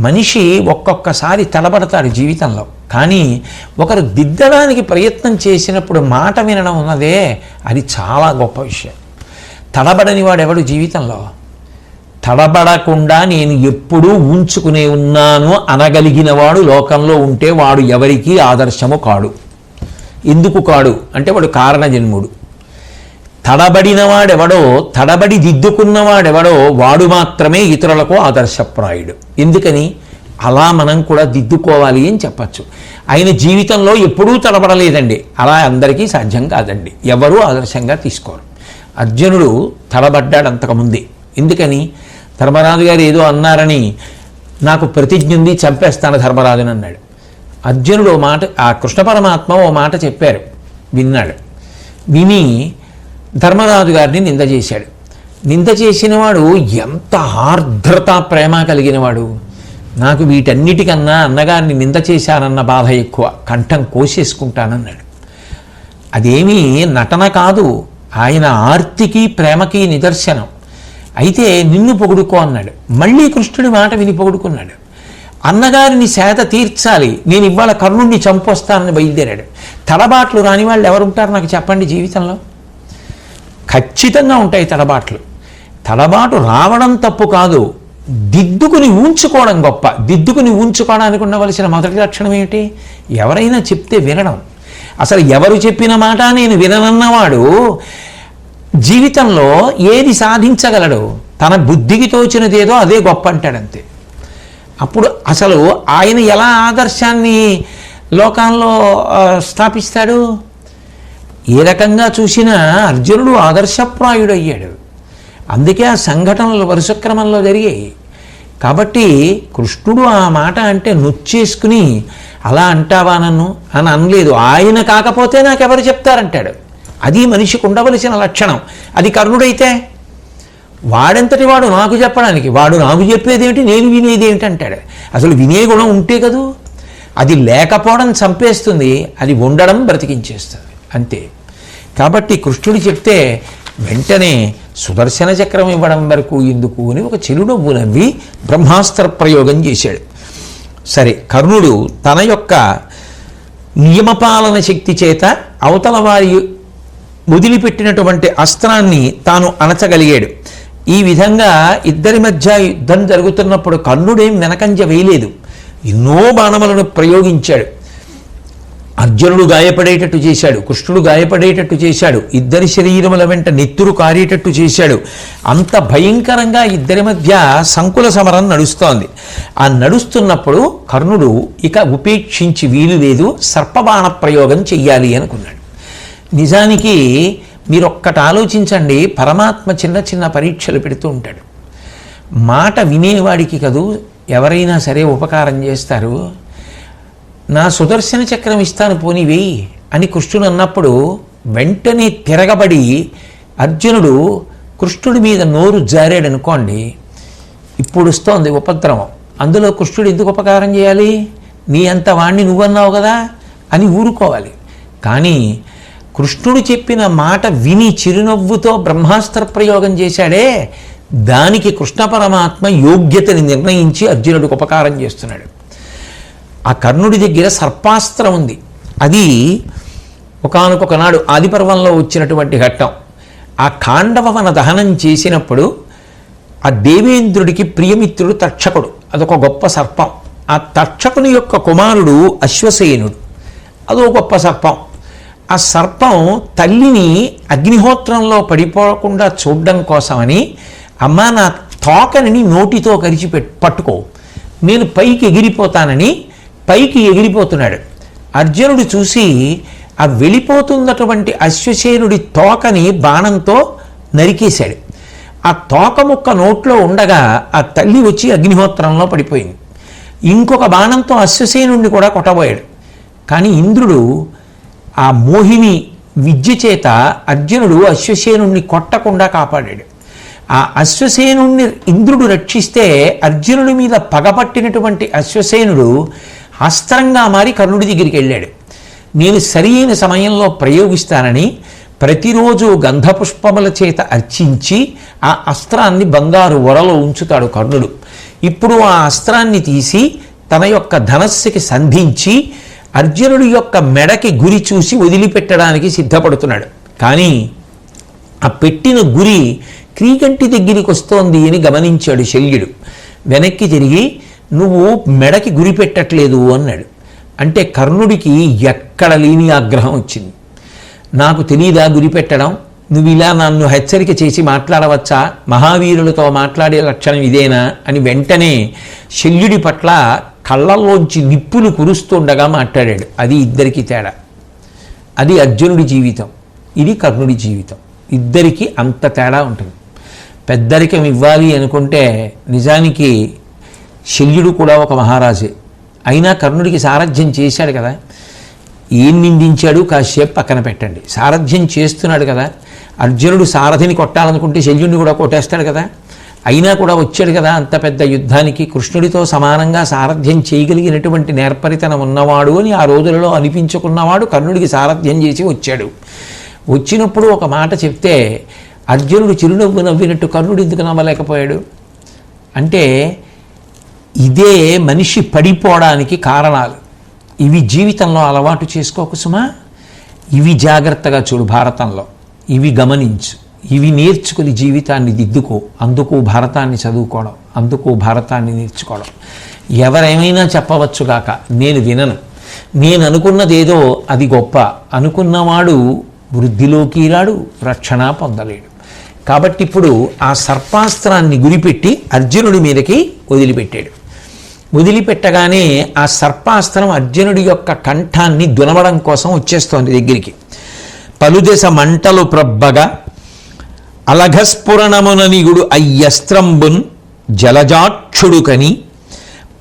మనిషి ఒక్కొక్కసారి తడబడతాడు జీవితంలో, కానీ ఒకరు దిద్దడానికి ప్రయత్నం చేసినప్పుడు మాట వినడం ఉన్నదే, అది చాలా గొప్ప విషయం. తడబడని వాడెవడు జీవితంలో? తడబడకుండా నేను ఎప్పుడూ ఉంచుకునే ఉన్నాను అనగలిగిన వాడు లోకంలో ఉంటే వాడు ఎవరికీ ఆదర్శము కాడు. ఎందుకు కాడు అంటే వాడు కారణజన్ముడు. తడబడినవాడెవడో, తడబడి దిద్దుకున్నవాడెవడో వాడు మాత్రమే ఇతరులకు ఆదర్శప్రాయుడు. ఎందుకని? అలా మనం కూడా దిద్దుకోవాలి అని చెప్పచ్చు. ఆయన జీవితంలో ఎప్పుడూ తడబడలేదండి, అలా అందరికీ సాధ్యం కాదండి, ఎవరూ ఆదర్శంగా తీసుకోరు. అర్జునుడు తడబడ్డాడు అంతకుముందే. ఎందుకని? ధర్మరాజు గారు ఏదో అన్నారని నాకు ప్రతిజ్ఞ ఉంది, చంపేస్తాను ధర్మరాజుని అన్నాడు. అర్జునుడు ఓ మాట, ఆ కృష్ణ పరమాత్మ ఓ మాట చెప్పారు, విన్నాడు. విని ధర్మరాజు గారిని నింద చేశాడు. నింద చేసినవాడు ఎంత ఆర్ద్రత ప్రేమ కలిగినవాడు. నాకు వీటన్నిటికన్నా అన్నగారిని నింద చేశానన్న బాధ ఎక్కువ, కంఠం కోసేసుకుంటానన్నాడు. అదేమీ నటన కాదు, ఆయన ఆర్తికి ప్రేమకి నిదర్శనం. అయితే నిన్ను పొగుడుకో అన్నాడు. మళ్ళీ కృష్ణుడి మాట విని పొగుడుకున్నాడు. అన్నగారిని సేద తీర్చాలి, నేను ఇవాళ కర్ణుడిని చంపొస్తానని బయలుదేరాడు. తడబాట్లు రాని వాళ్ళు ఎవరుంటారు నాకు చెప్పండి జీవితంలో? ఖచ్చితంగా ఉంటాయి తడబాట్లు. తడబాటు రావడం తప్పు కాదు, దిద్దుకుని ఉంచుకోవడం గొప్ప. దిద్దుకుని ఉంచుకోవడానికి ఉండవలసిన మొదటి లక్షణం ఏమిటి? ఎవరైనా చెప్తే వినడం. అసలు ఎవరు చెప్పిన మాట నేను విననన్నవాడు జీవితంలో ఏది సాధించగలడు? తన బుద్ధికి తోచినదేదో అదే గొప్ప అంటాడంతే. అప్పుడు అసలు ఆయన ఎలా ఆదర్శాన్ని లోకంలో స్థాపిస్తాడు? ఏ రకంగా చూసినా అర్జునుడు ఆదర్శప్రాయుడు అయ్యాడు. అందుకే ఆ సంఘటనలు వరుసక్రమంలో జరిగాయి. కాబట్టి కృష్ణుడు ఆ మాట అంటే నొచ్చేసుకుని అలా అంటావా నన్ను అని అనలేదు. ఆయన కాకపోతే నాకెవరు చెప్తారంటాడు. అది మనిషికి ఉండవలసిన లక్షణం. అది కర్ణుడైతే వాడెంతటి వాడు నాకు చెప్పడానికి, వాడు నాకు చెప్పేదేమిటి, నేను వినేది ఏమిటి అంటాడు. అసలు వినే గుణం ఉంటే కదూ, అది లేకపోవడం చంపేస్తుంది, అది ఉండడం బ్రతికించేస్తుంది అంతే. కాబట్టి కృష్ణుడు చెప్తే వెంటనే సుదర్శన చక్రం ఇవ్వడం వరకు ఎందుకు అని ఒక చిరునవ్వు నవ్వి బ్రహ్మాస్త్ర ప్రయోగం చేశాడు. సరే, కర్ణుడు తన యొక్క నియమపాలన శక్తి చేత అవతల వారి వదిలిపెట్టినటువంటి అస్త్రాన్ని తాను అణచగలిగాడు. ఈ విధంగా ఇద్దరి మధ్య యుద్ధం జరుగుతున్నప్పుడు కర్ణుడేం వెనకంజ వేయలేదు, ఎన్నో బాణములను ప్రయోగించాడు. అర్జునుడు గాయపడేటట్టు చేశాడు, కృష్ణుడు గాయపడేటట్టు చేశాడు, ఇద్దరి శరీరముల వెంట నెత్తురు కారేటట్టు చేశాడు. అంత భయంకరంగా ఇద్దరి మధ్య సంకుల సమరం నడుస్తోంది. ఆ నడుస్తున్నప్పుడు కర్ణుడు ఇక ఉపేక్షించి వీలు లేదు, సర్పబాణ ప్రయోగం చెయ్యాలి అనుకున్నాడు. నిజానికి మీరు ఒక్కటి ఆలోచించండి, పరమాత్మ చిన్న చిన్న పరీక్షలు పెడుతూ ఉంటాడు. మాట వినేవాడికి కదూ ఎవరైనా సరే ఉపకారం చేస్తారు. నా సుదర్శన చక్రం ఇస్తాను పోనీ వేయి అని కృష్ణుడు అన్నప్పుడు వెంటనే తిరగబడి అర్జునుడు కృష్ణుడి మీద నోరు జారాడనుకోండి, ఇప్పుడు వస్తోంది ఉపద్రవం. అందులో కృష్ణుడు ఎందుకు ఉపకారం చేయాలి? నీ అంత వాణ్ణి నువ్వన్నావు కదా అని ఊరుకోవాలి. కానీ కృష్ణుడు చెప్పిన మాట విని చిరునవ్వుతో బ్రహ్మాస్త్ర ప్రయోగం చేశాడే, దానికి కృష్ణ పరమాత్మ యోగ్యతని నిర్ణయించి అర్జునుడికి ఉపకారం చేస్తున్నాడు. ఆ కర్ణుడి దగ్గర సర్పాస్త్రం ఉంది. అది ఒకానొక నాడు ఆదిపర్వంలో వచ్చినటువంటి ఘట్టం. ఆ ఖాండవవన దహనం చేసినప్పుడు ఆ దేవేంద్రుడికి ప్రియమిత్రుడు తక్షకుడు, అదొక గొప్ప సర్పం. ఆ తక్షకుని యొక్క కుమారుడు అశ్వసేనుడు, అదో గొప్ప సర్పం. ఆ సర్పం తల్లిని అగ్నిహోత్రంలో పడిపోకుండా చూడడం కోసమని, అమ్మ నా తోకని నోటితో కరిచి పట్టుకో, నేను పైకి ఎగిరిపోతానని పైకి ఎగిరిపోతున్నాడు. అర్జునుడు చూసి ఆ వెళ్ళిపోతున్నటువంటి అశ్వసేనుడి తోకని బాణంతో నరికేశాడు. ఆ తోక ముక్క నోట్లో ఉండగా ఆ తల్లి వచ్చి అగ్నిహోత్రంలో పడిపోయింది. ఇంకొక బాణంతో అశ్వసేనుడిని కూడా కొట్టబోయాడు. కానీ ఇంద్రుడు ఆ మోహిని విద్య చేత అర్జునుడు అశ్వసేనుడిని కొట్టకుండా కాపాడాడు. ఆ అశ్వసేనుణ్ణి ఇంద్రుడు రక్షిస్తే అర్జునుడి మీద పగపట్టినటువంటి అశ్వసేనుడు అస్త్రంగా మారి కర్ణుడి దగ్గరికి వెళ్ళాడు. నేను సరియైన సమయంలో ప్రయోగిస్తానని ప్రతిరోజు గంధపుష్పముల చేత అర్చించి ఆ అస్త్రాన్ని బంగారు వరలో ఉంచుతాడు కర్ణుడు. ఇప్పుడు ఆ అస్త్రాన్ని తీసి తన యొక్క ధనస్సుకి సంధించి అర్జునుడి యొక్క మెడకి గురి చూసి వదిలిపెట్టడానికి సిద్ధపడుతున్నాడు. కానీ ఆ పెట్టిన గురి క్రీగంటి దగ్గరికి వస్తోంది అని గమనించాడు శల్యుడు. వెనక్కి తిరిగి నువ్వు మెడకి గురి పెట్టట్లేదు అన్నాడు. అంటే కర్ణుడికి ఎక్కడ లేని ఆగ్రహం వచ్చింది. నాకు తెలియదా గురి పెట్టడం? నువ్వు ఇలా నన్ను హెచ్చరిక చేసి మాట్లాడవచ్చా? మహావీరులతో మాట్లాడే లక్షణం ఇదేనా అని వెంటనే శల్యుడి పట్ల కళ్ళల్లోంచి నిప్పులు కురుస్తుండగా మాట్లాడాడు. అది ఇద్దరికి తేడా. అది అర్జునుడి జీవితం, ఇది కర్ణుడి జీవితం. ఇద్దరికి అంత తేడా ఉంటుంది. పెద్దరికం ఇవ్వాలి అనుకుంటే నిజానికి శల్యుడు కూడా ఒక మహారాజే. అయినా కర్ణుడికి సారథ్యం చేశాడు కదా. ఏం నిందించాడు కాసేపు పక్కన పెట్టండి. సారథ్యం చేస్తున్నాడు కదా. అర్జునుడు సారథిని కొట్టాలనుకుంటే శల్యుడిని కూడా కొట్టేస్తాడు కదా. అయినా కూడా వచ్చాడు కదా అంత పెద్ద యుద్ధానికి. కృష్ణుడితో సమానంగా సారథ్యం చేయగలిగినటువంటి నేర్పరితనం ఉన్నవాడు అని ఆ రోజులలో అనిపించుకున్నవాడు కర్ణుడికి సారథ్యం చేసి వచ్చాడు. వచ్చినప్పుడు ఒక మాట చెప్తే అర్జునుడు చిరునవ్వు నవ్వినట్టు కర్ణుడు ఎందుకు నమ్మలేకపోయాడు? అంటే ఇదే మనిషి పడిపోవడానికి కారణాలు. ఇవి జీవితంలో అలవాటు చేసుకోకు సుమా. ఇవి జాగ్రత్తగా చూడు భారతంలో. ఇవి గమనించు, ఇవి నేర్చుకుని జీవితాన్ని దిద్దుకో. అందుకు భారతాన్ని చదువుకోవడం, అందుకు భారతాన్ని నేర్చుకోవడం. ఎవరేమైనా చెప్పవచ్చుగాక, నేను వినను. నేను అనుకున్నదేదో అది గొప్ప అనుకున్నవాడు వృద్ధిలోకి రాడు, రక్షణ పొందలేడు. కాబట్టి ఇప్పుడు ఆ సర్పాస్త్రాన్ని గురిపెట్టి అర్జునుడి మీదకి వదిలిపెట్టాడు. వదిలిపెట్టగానే ఆ సర్పాస్త్రం అర్జునుడి యొక్క కంఠాన్ని దునమడం కోసం వచ్చేస్తోంది దగ్గరికి. పలుదెస మంటలు ప్రబ్బగా అలఘస్ఫురణముననిగుడు అయ్యస్త్రంబున్ జలజాక్షుడు కని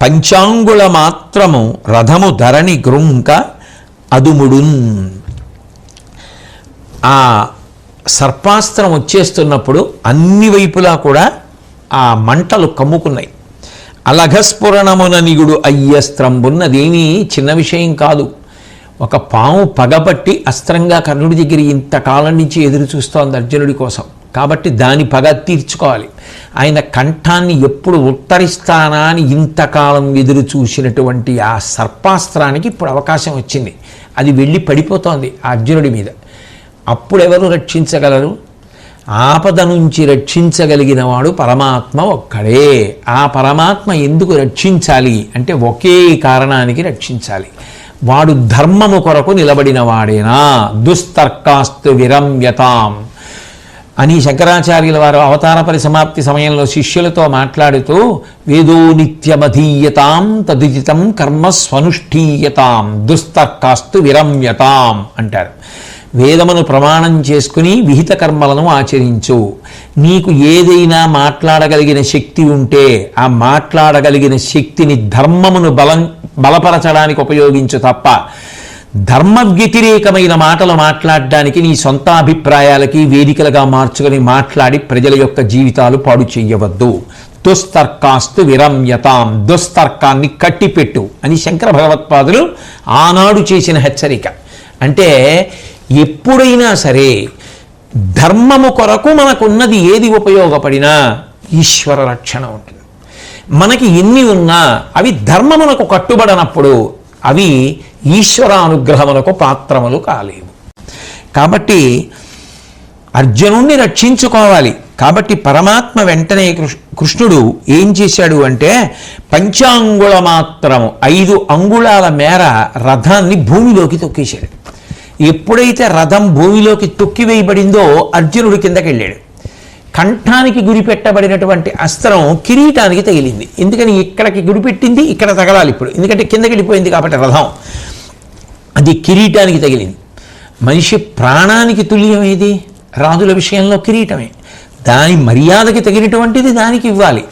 పంచాంగుళ మాత్రము రథము ధరణి గృంక అదుముడున్. ఆ సర్పాస్త్రం వచ్చేస్తున్నప్పుడు అన్ని వైపులా కూడా ఆ మంటలు కమ్ముకున్నాయి. అలఘస్ఫురణముననిగుడు అయ్యస్త్రంబున్నదేమీ చిన్న విషయం కాదు. ఒక పాము పగపట్టి అస్త్రంగా కర్ణుడి దగ్గర ఇంతకాలం నుంచి ఎదురు చూస్తోంది అర్జునుడి కోసం. కాబట్టి దాని పగ తీర్చుకోవాలి. ఆయన కంఠాన్ని ఎప్పుడు ఉత్తరిస్తానా అని ఇంతకాలం ఎదురు చూసినటువంటి ఆ సర్పాస్త్రానికి ఇప్పుడు అవకాశం వచ్చింది. అది వెళ్ళి పడిపోతోంది ఆ అర్జునుడి మీద. అప్పుడెవరు రక్షించగలరు? ఆపద నుంచి రక్షించగలిగిన వాడు పరమాత్మ ఒక్కడే. ఆ పరమాత్మ ఎందుకు రక్షించాలి అంటే ఒకే కారణానికి రక్షించాలి. వాడు ధర్మము కొరకు నిలబడిన వాడేనా. దుస్తర్కాస్తు విరమ్యతాం అని శంకరాచార్యుల వారు అవతార పరిసమాప్తి సమయంలో శిష్యులతో మాట్లాడుతూ వేదో నిత్యమధీయతాం తదుచితం కర్మ స్వనుష్ఠీయతాం దుస్తర్కాస్తు విరమ్యతాం అంటారు. వేదమును ప్రమాణం చేసుకుని విహిత కర్మలను ఆచరించు. నీకు ఏదైనా మాట్లాడగలిగిన శక్తి ఉంటే ఆ మాట్లాడగలిగిన శక్తిని ధర్మమును బలపరచడానికి ఉపయోగించు తప్ప ధర్మ వ్యతిరేకమైన మాటలు మాట్లాడడానికి నీ సొంత అభిప్రాయాలకి వేదికలుగా మార్చుకొని మాట్లాడి ప్రజల యొక్క జీవితాలు పాడు చెయ్యవద్దు. దుస్తర్కాస్తు విరమ్యతాం, దుస్తర్కాన్ని కట్టిపెట్టు అని శంకర భగవత్పాదులు ఆనాడు చేసిన హెచ్చరిక. అంటే ఎప్పుడైనా సరే ధర్మము కొరకు మనకున్నది ఏది ఉపయోగపడినా ఈశ్వర రక్షణ ఉంటుంది. మనకి ఎన్ని ఉన్నా అవి ధర్మమునకు కట్టుబడనప్పుడు అవి ఈశ్వర అనుగ్రహమునకు పాత్రములు కాలేవు. కాబట్టి అర్జునుణ్ణి రక్షించుకోవాలి. కాబట్టి పరమాత్మ వెంటనే కృష్ణుడు ఏం చేశాడు అంటే పంచాంగుళ మాత్రము 5 అంగుళాల మేర రథాన్ని భూమిలోకి తొక్కేశాడు. ఎప్పుడైతే రథం భూమిలోకి తొక్కివేయబడిందో అర్జునుడు కిందకి వెళ్ళాడు. కంఠానికి గురిపెట్టబడినటువంటి అస్త్రం కిరీటానికి తగిలింది. ఎందుకని ఇక్కడికి గురిపెట్టింది ఇక్కడ తగలాలి ఇప్పుడు, ఎందుకంటే కిందకి వెళ్ళిపోయింది కాబట్టి రథం. అది కిరీటానికి తగిలింది. మనిషి ప్రాణానికి తుల్యం ఏది? రాజుల విషయంలో కిరీటమే. దాని మర్యాదకి తగినటువంటిది దానికి ఇవ్వాలి.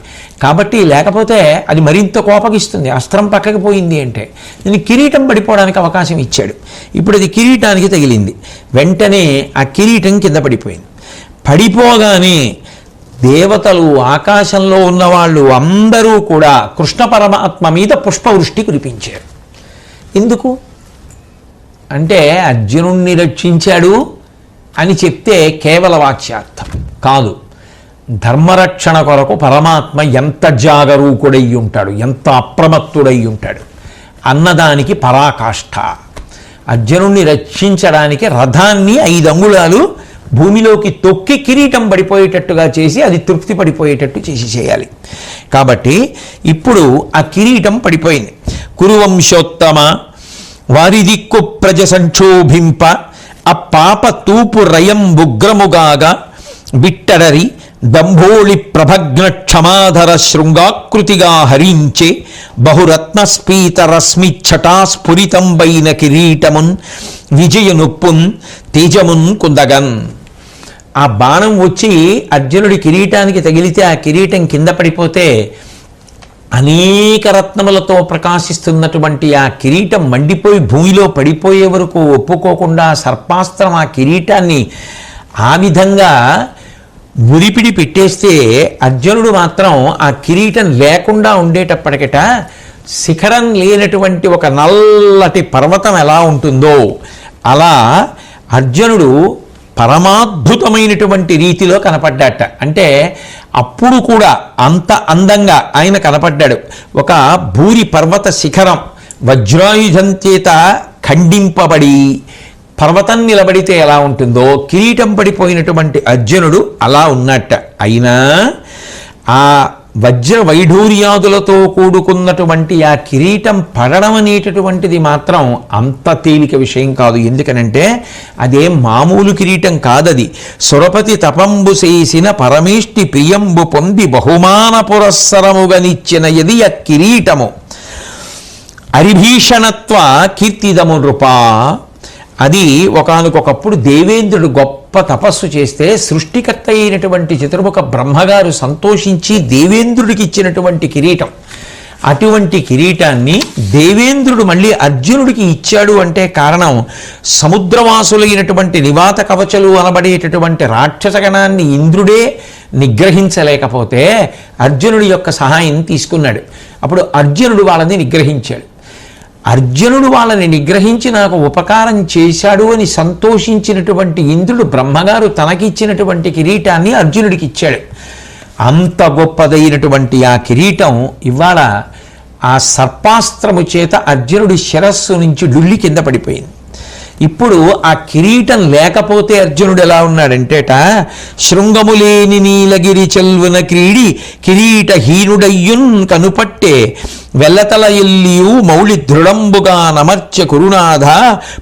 కాబట్టి లేకపోతే అది మరింత కోపగిస్తుంది. అస్త్రం పక్కకి పోయింది అంటే దీన్ని కిరీటం పడిపోవడానికి అవకాశం ఇచ్చాడు. ఇప్పుడు అది కిరీటానికి తగిలింది. వెంటనే ఆ కిరీటం కింద పడిపోయింది. పడిపోగానే దేవతలు, ఆకాశంలో ఉన్నవాళ్ళు అందరూ కూడా కృష్ణ పరమాత్మ మీద పుష్పవృష్టి కురిపించారు. ఎందుకు అంటే అర్జునుణ్ణి రక్షించాడు అని చెప్తే కేవల వాచ్యార్థం కాదు. ధర్మరక్షణ కొరకు పరమాత్మ ఎంత జాగరూకుడై ఉంటాడు, ఎంత అప్రమత్తుడై ఉంటాడు అన్నదానికి పరాకాష్ఠ. అర్జునుణ్ణి రక్షించడానికి రథాన్ని 5 అంగుళాలు భూమిలోకి తొక్కి కిరీటం పడిపోయేటట్టుగా చేసి అది తృప్తి పడిపోయేటట్టు చేయాలి. కాబట్టి ఇప్పుడు ఆ కిరీటం పడిపోయింది. కురువంశోత్తమ వారి దిక్కు ప్రజ సంక్షోభింప ఆ పాప తూపు రయం ఉగ్రముగాగా బిట్టడరి దంభోళి ప్రభగ్న క్షమాధర శృంగాకృతిగా హరించే బహురత్న స్ఫీత రశ్మి ఛటాస్ఫురితంబైన కిరీటమున్ విజయనొప్పున్ తేజమున్ కుందగన్. ఆ బాణం వచ్చి అర్జునుడి కిరీటానికి తగిలితే ఆ కిరీటం కింద పడిపోతే అనేక రత్నములతో ప్రకాశిస్తున్నటువంటి ఆ కిరీటం మండిపోయి భూమిలో పడిపోయే వరకు ఒప్పుకోకుండా సర్పాస్త్రం ఆ కిరీటాన్ని ఆ విధంగా ఉరిపిడి పెట్టేస్తే అర్జునుడు మాత్రం ఆ కిరీటం లేకుండా ఉండేటప్పటికట శిఖరం లేనటువంటి ఒక నల్లటి పర్వతం ఎలా ఉంటుందో అలా అర్జునుడు పరమాద్భుతమైనటువంటి రీతిలో కనపడ్డాట. అంటే అప్పుడు కూడా అంత అందంగా ఆయన కనపడ్డాడు. ఒక భూరి పర్వత శిఖరం వజ్రాయుధం చేత ఖండింపబడి పర్వతం నిలబడితే ఎలా ఉంటుందో కిరీటం పడిపోయినటువంటి అర్జునుడు అలా ఉన్నట్ట. అయినా ఆ వజ్ర వైఢూర్యాదులతో కూడుకున్నటువంటి ఆ కిరీటం పడడం అనేటటువంటిది మాత్రం అంత తేలిక విషయం కాదు. ఎందుకనంటే అదేం మామూలు కిరీటం కాదది. సురపతి తపంబు చేసిన పరమేష్టి ప్రియంబు పొంది బహుమాన పురస్సరముగనిచ్చిన ఎది ఆ కిరీటము అరిభీషణత్వ కీర్తిదము నృపా. అది ఒకానొకప్పుడు దేవేంద్రుడు గొప్ప తపస్సు చేస్తే సృష్టికర్త అయినటువంటి చతుర్ముఖ బ్రహ్మగారు సంతోషించి దేవేంద్రుడికి ఇచ్చినటువంటి కిరీటం. అటువంటి కిరీటాన్ని దేవేంద్రుడు మళ్ళీ అర్జునుడికి ఇచ్చాడు అంటే కారణం సముద్రవాసులైనటువంటి నివాత కవచలు అనబడేటటువంటి రాక్షసగణాన్ని ఇంద్రుడే నిగ్రహించలేకపోతే అర్జునుడి యొక్క సహాయం తీసుకున్నాడు. అప్పుడు అర్జునుడు వాళ్ళని నిగ్రహించాడు. అర్జునుడు వాళ్ళని నిగ్రహించి నాకు ఉపకారం చేశాడు అని సంతోషించినటువంటి ఇంద్రుడు బ్రహ్మగారు తనకిచ్చినటువంటి కిరీటాన్ని అర్జునుడికి ఇచ్చాడు. అంత గొప్పదైనటువంటి ఆ కిరీటం ఇవాళ ఆ సర్పాస్త్రము చేత అర్జునుడి శిరస్సు నుంచి డుల్లి కింద పడిపోయింది. ఇప్పుడు ఆ కిరీటం లేకపోతే అర్జునుడు ఎలా ఉన్నాడంటేట శృంగములేని నీలగిరి చెల్వున క్రీడి కిరీటహీనుడయ్యున్ కనుపట్టే వెల్లతల ఎల్లియు మౌళి దృఢంబుగా నమర్చె కురునాథ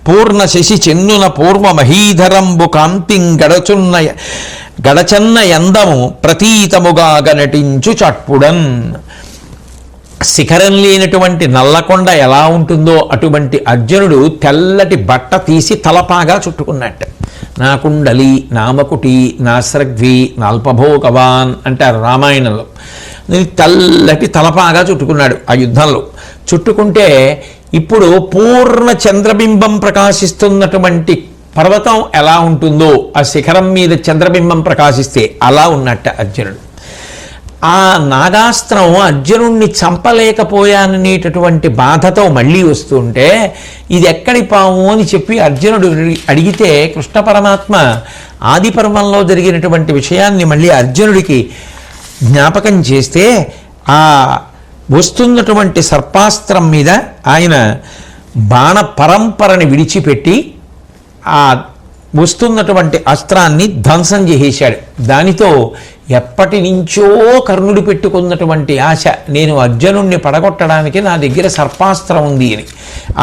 పూర్ణ శశి చెన్నున పూర్వ మహీధరంబు కాంతిం గడచన్న ఎందము ప్రతీతముగా నటించు చట్పుడన్. శిఖరం లేనటువంటి నల్లకొండ ఎలా ఉంటుందో అటువంటి అర్జునుడు తెల్లటి బట్ట తీసి తలపాగా చుట్టుకున్నట్టు. నా కుండలి నామకుటి నాస్రగ్వి నాల్పభోగవాన్ అంటారు రామాయణంలో. తెల్లటి తలపాగా చుట్టుకున్నాడు ఆ యుద్ధంలో. చుట్టుకుంటే ఇప్పుడు పూర్ణ చంద్రబింబం ప్రకాశిస్తున్నటువంటి పర్వతం ఎలా ఉంటుందో ఆ శిఖరం మీద చంద్రబింబం ప్రకాశిస్తే అలా ఉన్నట్ట అర్జునుడు. ఆ నాగాస్త్రం అర్జునుణ్ణి చంపలేకపోయాననేటటువంటి బాధతో మళ్ళీ వస్తుంటే ఇది ఎక్కడి పాము అని చెప్పి అర్జునుడు అడిగితే కృష్ణ పరమాత్మ ఆది పర్వంలో జరిగినటువంటి విషయాన్ని మళ్ళీ అర్జునుడికి జ్ఞాపకం చేస్తే ఆ వస్తున్నటువంటి సర్పాస్త్రం మీద ఆయన బాణ పరంపరని విడిచిపెట్టి ఆ వస్తున్నటువంటి అస్త్రాన్ని ధ్వంసం చేసేశాడు. దానితో ఎప్పటి నుంచో కర్ణుడు పెట్టుకున్నటువంటి ఆశ, నేను అర్జునుణ్ణి పడగొట్టడానికి నా దగ్గర సర్పాస్త్రం ఉంది అని,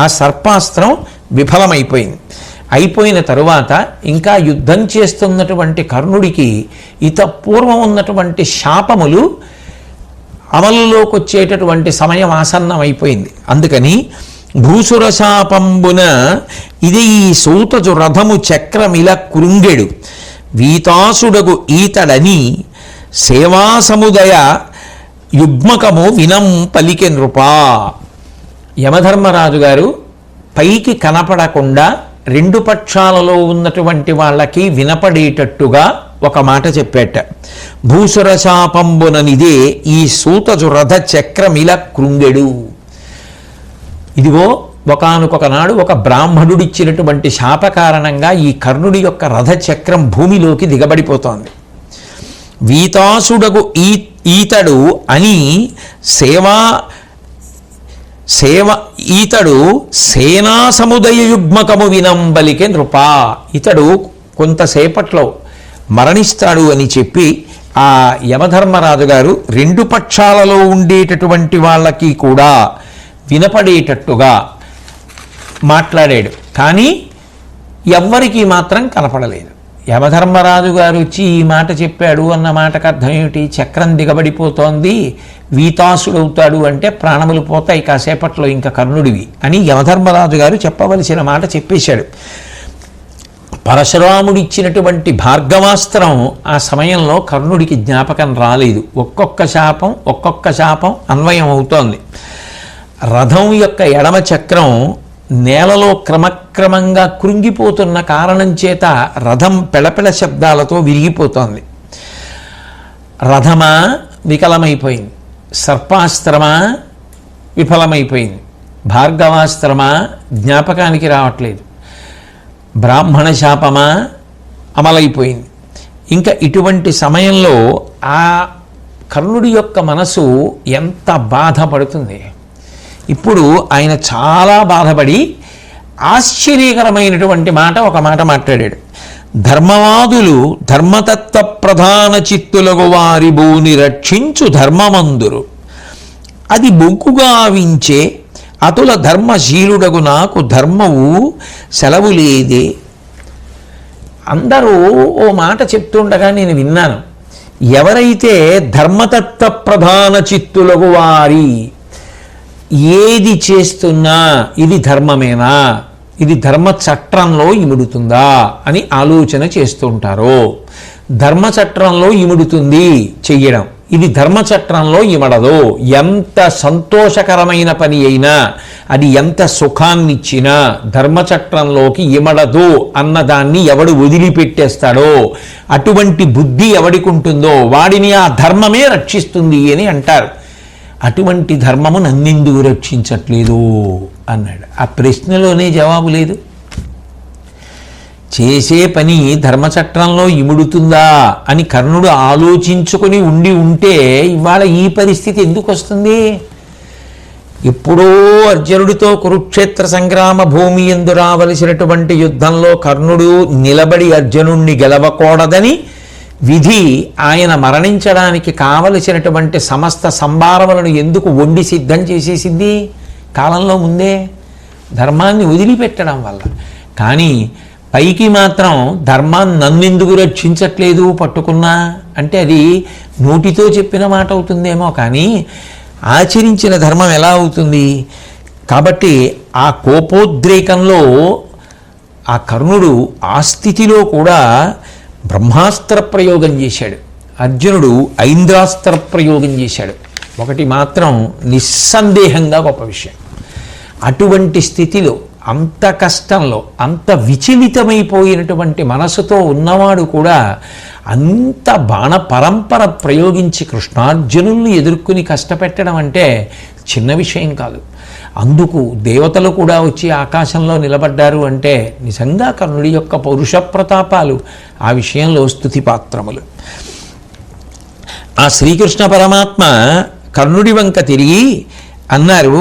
ఆ సర్పాస్త్రం విఫలమైపోయింది. అయిపోయిన తరువాత ఇంకా యుద్ధం చేస్తున్నటువంటి కర్ణుడికి పూర్వం ఉన్నటువంటి శాపములు అమలులోకి వచ్చేటటువంటి సమయం ఆసన్నమైపోయింది. అందుకని భూసురశాపంబున ఇది ఈ సూతజు రథము చక్రమిల కృంగెడు వీతాసుడగు ఈతడని సేవాసముదయ యుగ్మకము వినం పలికె నృపా. యమధర్మరాజు గారు పైకి కనపడకుండా రెండు పక్షాలలో ఉన్నటువంటి వాళ్ళకి వినపడేటట్టుగా ఒక మాట చెప్పేట, భూసురశాపంబుననిదే ఈ సూతజు రథ చక్రమిల కృంగెడు. ఇదిగో ఒకానొక నాడు ఒక బ్రాహ్మణుడిచ్చినటువంటి శాప కారణంగా ఈ కర్ణుడి యొక్క రథచక్రం భూమిలోకి దిగబడిపోతోంది. వీతాసుడగు ఈతడు అని ఈతడు సేనా సముదయ యుగ్మకము వినంబలికే నృపా. ఇతడు కొంతసేపట్లో మరణిస్తాడు అని చెప్పి ఆ యమధర్మరాజు గారు రెండు పక్షాలలో ఉండేటటువంటి వాళ్ళకి కూడా వినపడేటట్టుగా మాట్లాడాడు. కానీ ఎవ్వరికీ మాత్రం కనపడలేదు. యమధర్మరాజు గారు వచ్చి ఈ మాట చెప్పాడు అన్న మాటకు అర్థం ఏమిటి? చక్రం దిగబడిపోతోంది, వీతాసుడవుతాడు అంటే ప్రాణములు పోతాయి కాసేపట్లో ఇంకా కర్ణుడివి అని యమధర్మరాజు గారు చెప్పవలసిన మాట చెప్పేశాడు. పరశురాముడిచ్చినటువంటి భార్గవాస్త్రం ఆ సమయంలో కర్ణుడికి జ్ఞాపకం రాలేదు. ఒక్కొక్క శాపం అన్వయం అవుతోంది. రథం యొక్క ఎడమ చక్రం నేలలో క్రమక్రమంగా కృంగిపోతున్న కారణం చేత రథం పెళపెళ శబ్దాలతో విరిగిపోతోంది. రథమా వికలమైపోయింది, సర్పాస్త్రమా విఫలమైపోయింది, భార్గవాస్త్రమా జ్ఞాపకానికి రావట్లేదు, బ్రాహ్మణ శాపమా అమలైపోయింది. ఇంకా ఇటువంటి సమయంలో ఆ కర్ణుడి యొక్క మనసు ఎంత బాధపడుతుంది. ఇప్పుడు ఆయన చాలా బాధపడి ఆశ్చర్యకరమైనటువంటి ఒక మాట మాట్లాడాడు. ధర్మవాదులు ధర్మతత్వ ప్రధాన చిత్తులకు వారి భూని రక్షించు ధర్మమందురు, అది బొగ్గుగా వించే అతుల ధర్మశీలుడగు నాకు ధర్మవు సెలవు లేదే. అందరూ ఓ మాట చెప్తుండగా నేను విన్నాను. ఎవరైతే ధర్మతత్వ ప్రధాన చిత్తులకు వారి ఏది చేస్తున్నా ఇది ధర్మమేనా, ఇది ధర్మ చట్రంలో ఇముడుతుందా అని ఆలోచన చేస్తుంటారో, ధర్మచట్రంలో ఇముడుతుంది చెయ్యడం, ఇది ధర్మచట్రంలో ఇమడదు, ఎంత సంతోషకరమైన పని అయినా అది ఎంత సుఖాన్నిచ్చినా ధర్మచట్రంలోకి ఇమడదు అన్నదాన్ని ఎవడు వదిలిపెట్టేస్తాడో, అటువంటి బుద్ధి ఎవడికి ఉంటుందో వాడిని ఆ ధర్మమే రక్షిస్తుంది అని అంటారు. అటువంటి ధర్మము నన్నెందుకు రక్షించట్లేదు అన్నాడు. ఆ ప్రశ్నలోనే జవాబు లేదు. చేసే పని ధర్మచట్రంలో ఇముడుతుందా అని కర్ణుడు ఆలోచించుకొని ఉంటే ఇవాళ ఈ పరిస్థితి ఎందుకు వస్తుంది? ఎప్పుడో అర్జునుడితో కురుక్షేత్ర సంగ్రామ భూమి యందు రావలసినటువంటి యుద్ధంలో కర్ణుడు నిలబడి అర్జునుణ్ణి గెలవకూడదని విధి ఆయన మరణించడానికి కావలసినటువంటి సమస్త సంభారములను ఎందుకు వండి సిద్ధం చేసేసింది కాలంలో ముందే? ధర్మాన్ని వదిలిపెట్టడం వల్ల. కానీ పైకి మాత్రం ధర్మాన్ని నన్నెందుకు రక్షించట్లేదు పట్టుకున్నా అంటే అది నోటితో చెప్పిన మాట అవుతుందేమో, కానీ ఆచరించిన ధర్మం ఎలా అవుతుంది? కాబట్టి ఆ కోపోద్రేకంలో ఆ కర్ణుడు ఆ స్థితిలో కూడా బ్రహ్మాస్త్ర ప్రయోగం చేశాడు, అర్జునుడు ఐంద్రాస్త్ర ప్రయోగం చేశాడు. ఒకటి మాత్రం నిస్సందేహంగా గొప్ప విషయం, అటువంటి స్థితిలో అంత కష్టంలో అంత విచలితమైపోయినటువంటి మనసుతో ఉన్నవాడు కూడా అంత బాణ పరంపర ప్రయోగించి కృష్ణార్జునుల్ని ఎదుర్కొని కష్టపెట్టడం అంటే చిన్న విషయం కాదు. అందుకు దేవతలు కూడా వచ్చి ఆకాశంలో నిలబడ్డారు అంటే నిజంగా కర్ణుడి యొక్క పౌరుష ప్రతాపాలు ఆ విషయంలో స్తుతిపాత్రములు. ఆ శ్రీకృష్ణ పరమాత్మ కర్ణుడి వంక తిరిగి అన్నారు,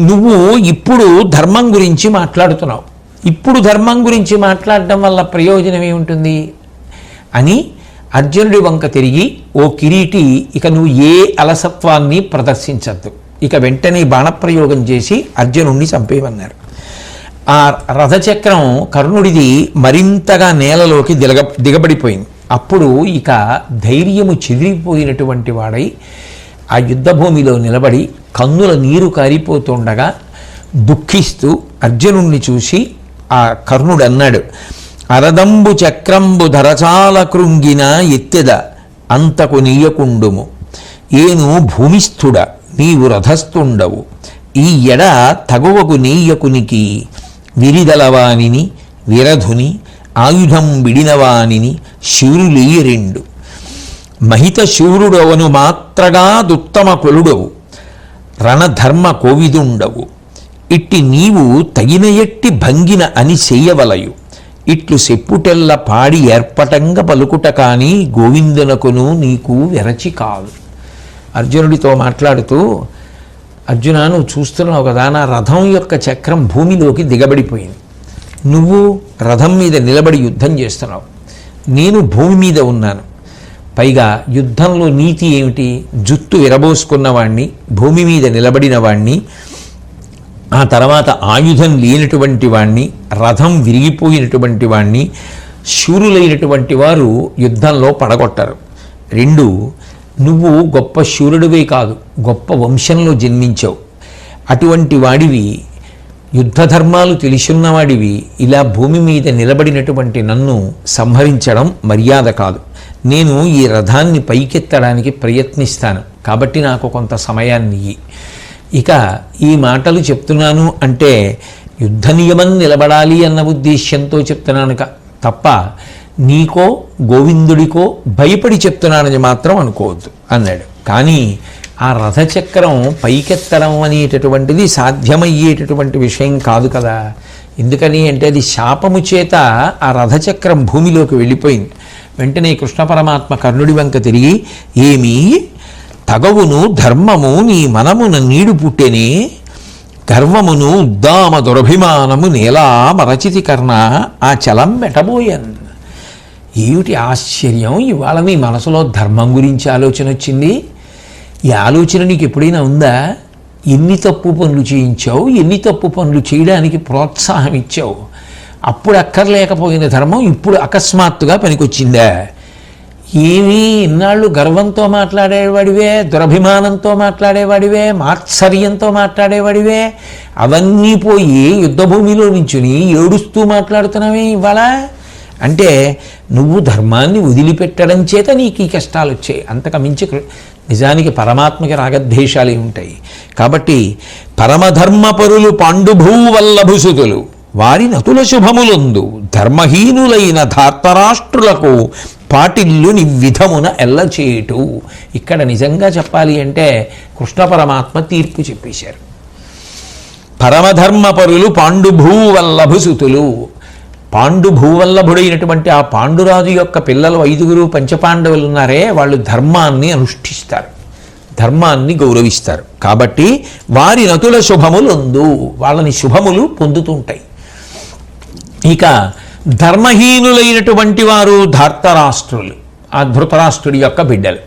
నువ్వు ఇప్పుడు ధర్మం గురించి మాట్లాడుతున్నావు, ఇప్పుడు ధర్మం గురించి మాట్లాడడం వల్ల ప్రయోజనం ఏముంటుంది అని అర్జునుడి వంక తిరిగి, ఓ కిరీటి, ఇక నువ్వు ఏ అలసత్వాన్ని ప్రదర్శించద్దు, ఇక వెంటనే బాణప్రయోగం చేసి అర్జునుడిని చంపేయమన్నారు. ఆ రథచక్రం కర్ణుడిది మరింతగా నేలలోకి దిగబడిపోయింది. అప్పుడు ఇక ధైర్యము చెదిరిపోయినటువంటి వాడై ఆ యుద్ధభూమిలో నిలబడి కన్నుల నీరు కారిపోతుండగా దుఃఖిస్తూ అర్జునుణ్ణి చూసి ఆ కర్ణుడు అన్నాడు, అరదంబు చక్రంబు ధరచాల కృంగిన ఎత్తెద అంతకు నీయకుండుము, ఏను భూమిస్థుడ నీవు రథస్థుండవు, ఈ ఎడ తగువకు నీయకునికి విరిదలవానిని విరధుని ఆయుధం విడినవానిని శూరులేయి రెండు. మహిత శూరుడవను మాత్రగా దుత్తమ కొలుడవు, రణధర్మ కోవిదుండవు. ఇట్టి నీవు తగిన ఎట్టి భంగిన అని చెయ్యవలయు. ఇట్లు సెప్పుటెల్ల పాడి ఏర్పటంగా పలుకుట కానీ గోవిందునకును నీకు వెరచి కాదు. అర్జునుడితో మాట్లాడుతూ, అర్జున, నువ్వు చూస్తున్నావు కదా, నా రథం యొక్క చక్రం భూమిలోకి దిగబడిపోయింది. నువ్వు రథం మీద నిలబడి యుద్ధం చేస్తున్నావు, నేను భూమి మీద ఉన్నాను. పైగా యుద్ధంలో నీతి ఏమిటి? జుత్తు విరబోసుకున్నవాణ్ణి, భూమి మీద నిలబడిన వాణ్ణి, ఆ తర్వాత ఆయుధం లేనటువంటి వాణ్ణి, రథం విరిగిపోయినటువంటి వాణ్ణి శూరులైనటువంటి వారు యుద్ధంలో పడగొట్టారు. రెండు, నువ్వు గొప్ప శూరుడివే కాదు, గొప్ప వంశంలో జన్మించావు. అటువంటి వాడివి, యుద్ధ ధర్మాలు తెలిసున్నవాడివి, ఇలా భూమి మీద నిలబడినటువంటి నన్ను సంహరించడం మర్యాద కాదు. నేను ఈ రథాన్ని పైకెత్తడానికి ప్రయత్నిస్తాను, కాబట్టి నాకు కొంత సమయాన్ని ఇయ్యి. ఇక ఈ మాటలు చెప్తున్నాను అంటే యుద్ధ నియమం నిలబడాలి అన్న ఉద్దేశ్యంతో చెప్తున్నాను తప్ప నీకో గోవిందుడికో భయపడి చెప్తున్నానని మాత్రం అనుకోవద్దు అన్నాడు. కానీ ఆ రథచక్రం పైకెత్తడం అనేటటువంటిది సాధ్యమయ్యేటటువంటి విషయం కాదు కదా. ఎందుకని అంటే అది శాపము చేత ఆ రథచక్రం భూమిలోకి వెళ్ళిపోయింది. వెంటనే కృష్ణ పరమాత్మ కర్ణుడి వంక తిరిగి, ఏమీ తగవును ధర్మము నీ మనమున నీడు పుట్టెనే, గర్వమును ఉద్దామ దురభిమానము నేలా మరచితి కర్ణ ఆ చలం మెటబోయన్. ఏమిటి ఆశ్చర్యం, ఇవాళ నీ మనసులో ధర్మం గురించి ఆలోచన వచ్చింది. ఈ ఆలోచన నీకు ఎప్పుడైనా ఉందా? ఎన్ని తప్పు పనులు చేయించావు, ఎన్ని తప్పు పనులు చేయడానికి ప్రోత్సాహం ఇచ్చావు. అప్పుడు అక్కర్లేకపోయిన ధర్మం ఇప్పుడు అకస్మాత్తుగా పనికొచ్చిందా? ఏమీ ఇన్నాళ్ళు గర్వంతో మాట్లాడేవాడివే, దురభిమానంతో మాట్లాడేవాడివే, మాత్సర్యంతో మాట్లాడేవాడివే, అవన్నీ పోయి యుద్ధభూమిలో నించుని ఏడుస్తూ మాట్లాడుతున్నావే ఇవాళ. అంటే నువ్వు ధర్మాన్ని వదిలిపెట్టడం చేత నీకు ఈ కష్టాలు వచ్చాయి. అంతకు మించి నిజానికి పరమాత్మకి రాగద్వేషాలే ఉంటాయి. కాబట్టి పరమధర్మపరులు పాండుభూవల్లభుసుతులు వారి నతుల శుభములందు ధర్మహీనులైన ధార్తరాష్ట్రులకు పాటిల్లు నివిధమున ఎల్లచేటు. ఇక్కడ నిజంగా చెప్పాలి అంటే కృష్ణ పరమాత్మ తీర్పు చెప్పేశారు. పరమధర్మపరులు పాండుభూవల్లభుసుతులు, పాండుభూవల్లభుడైనటువంటి ఆ పాండురాజు యొక్క పిల్లలు 5 పంచపాండవులు ఉన్నారే, వాళ్ళు ధర్మాన్ని అనుష్ఠిస్తారు, ధర్మాన్ని గౌరవిస్తారు. కాబట్టి వారి నతుల శుభములందు వాళ్ళని శుభములు పొందుతుంటాయి. ఇక ధర్మహీనులైనటువంటి వారు ధార్తరాష్ట్రులు, ఆ ధృతరాష్ట్రుడి యొక్క బిడ్డలు.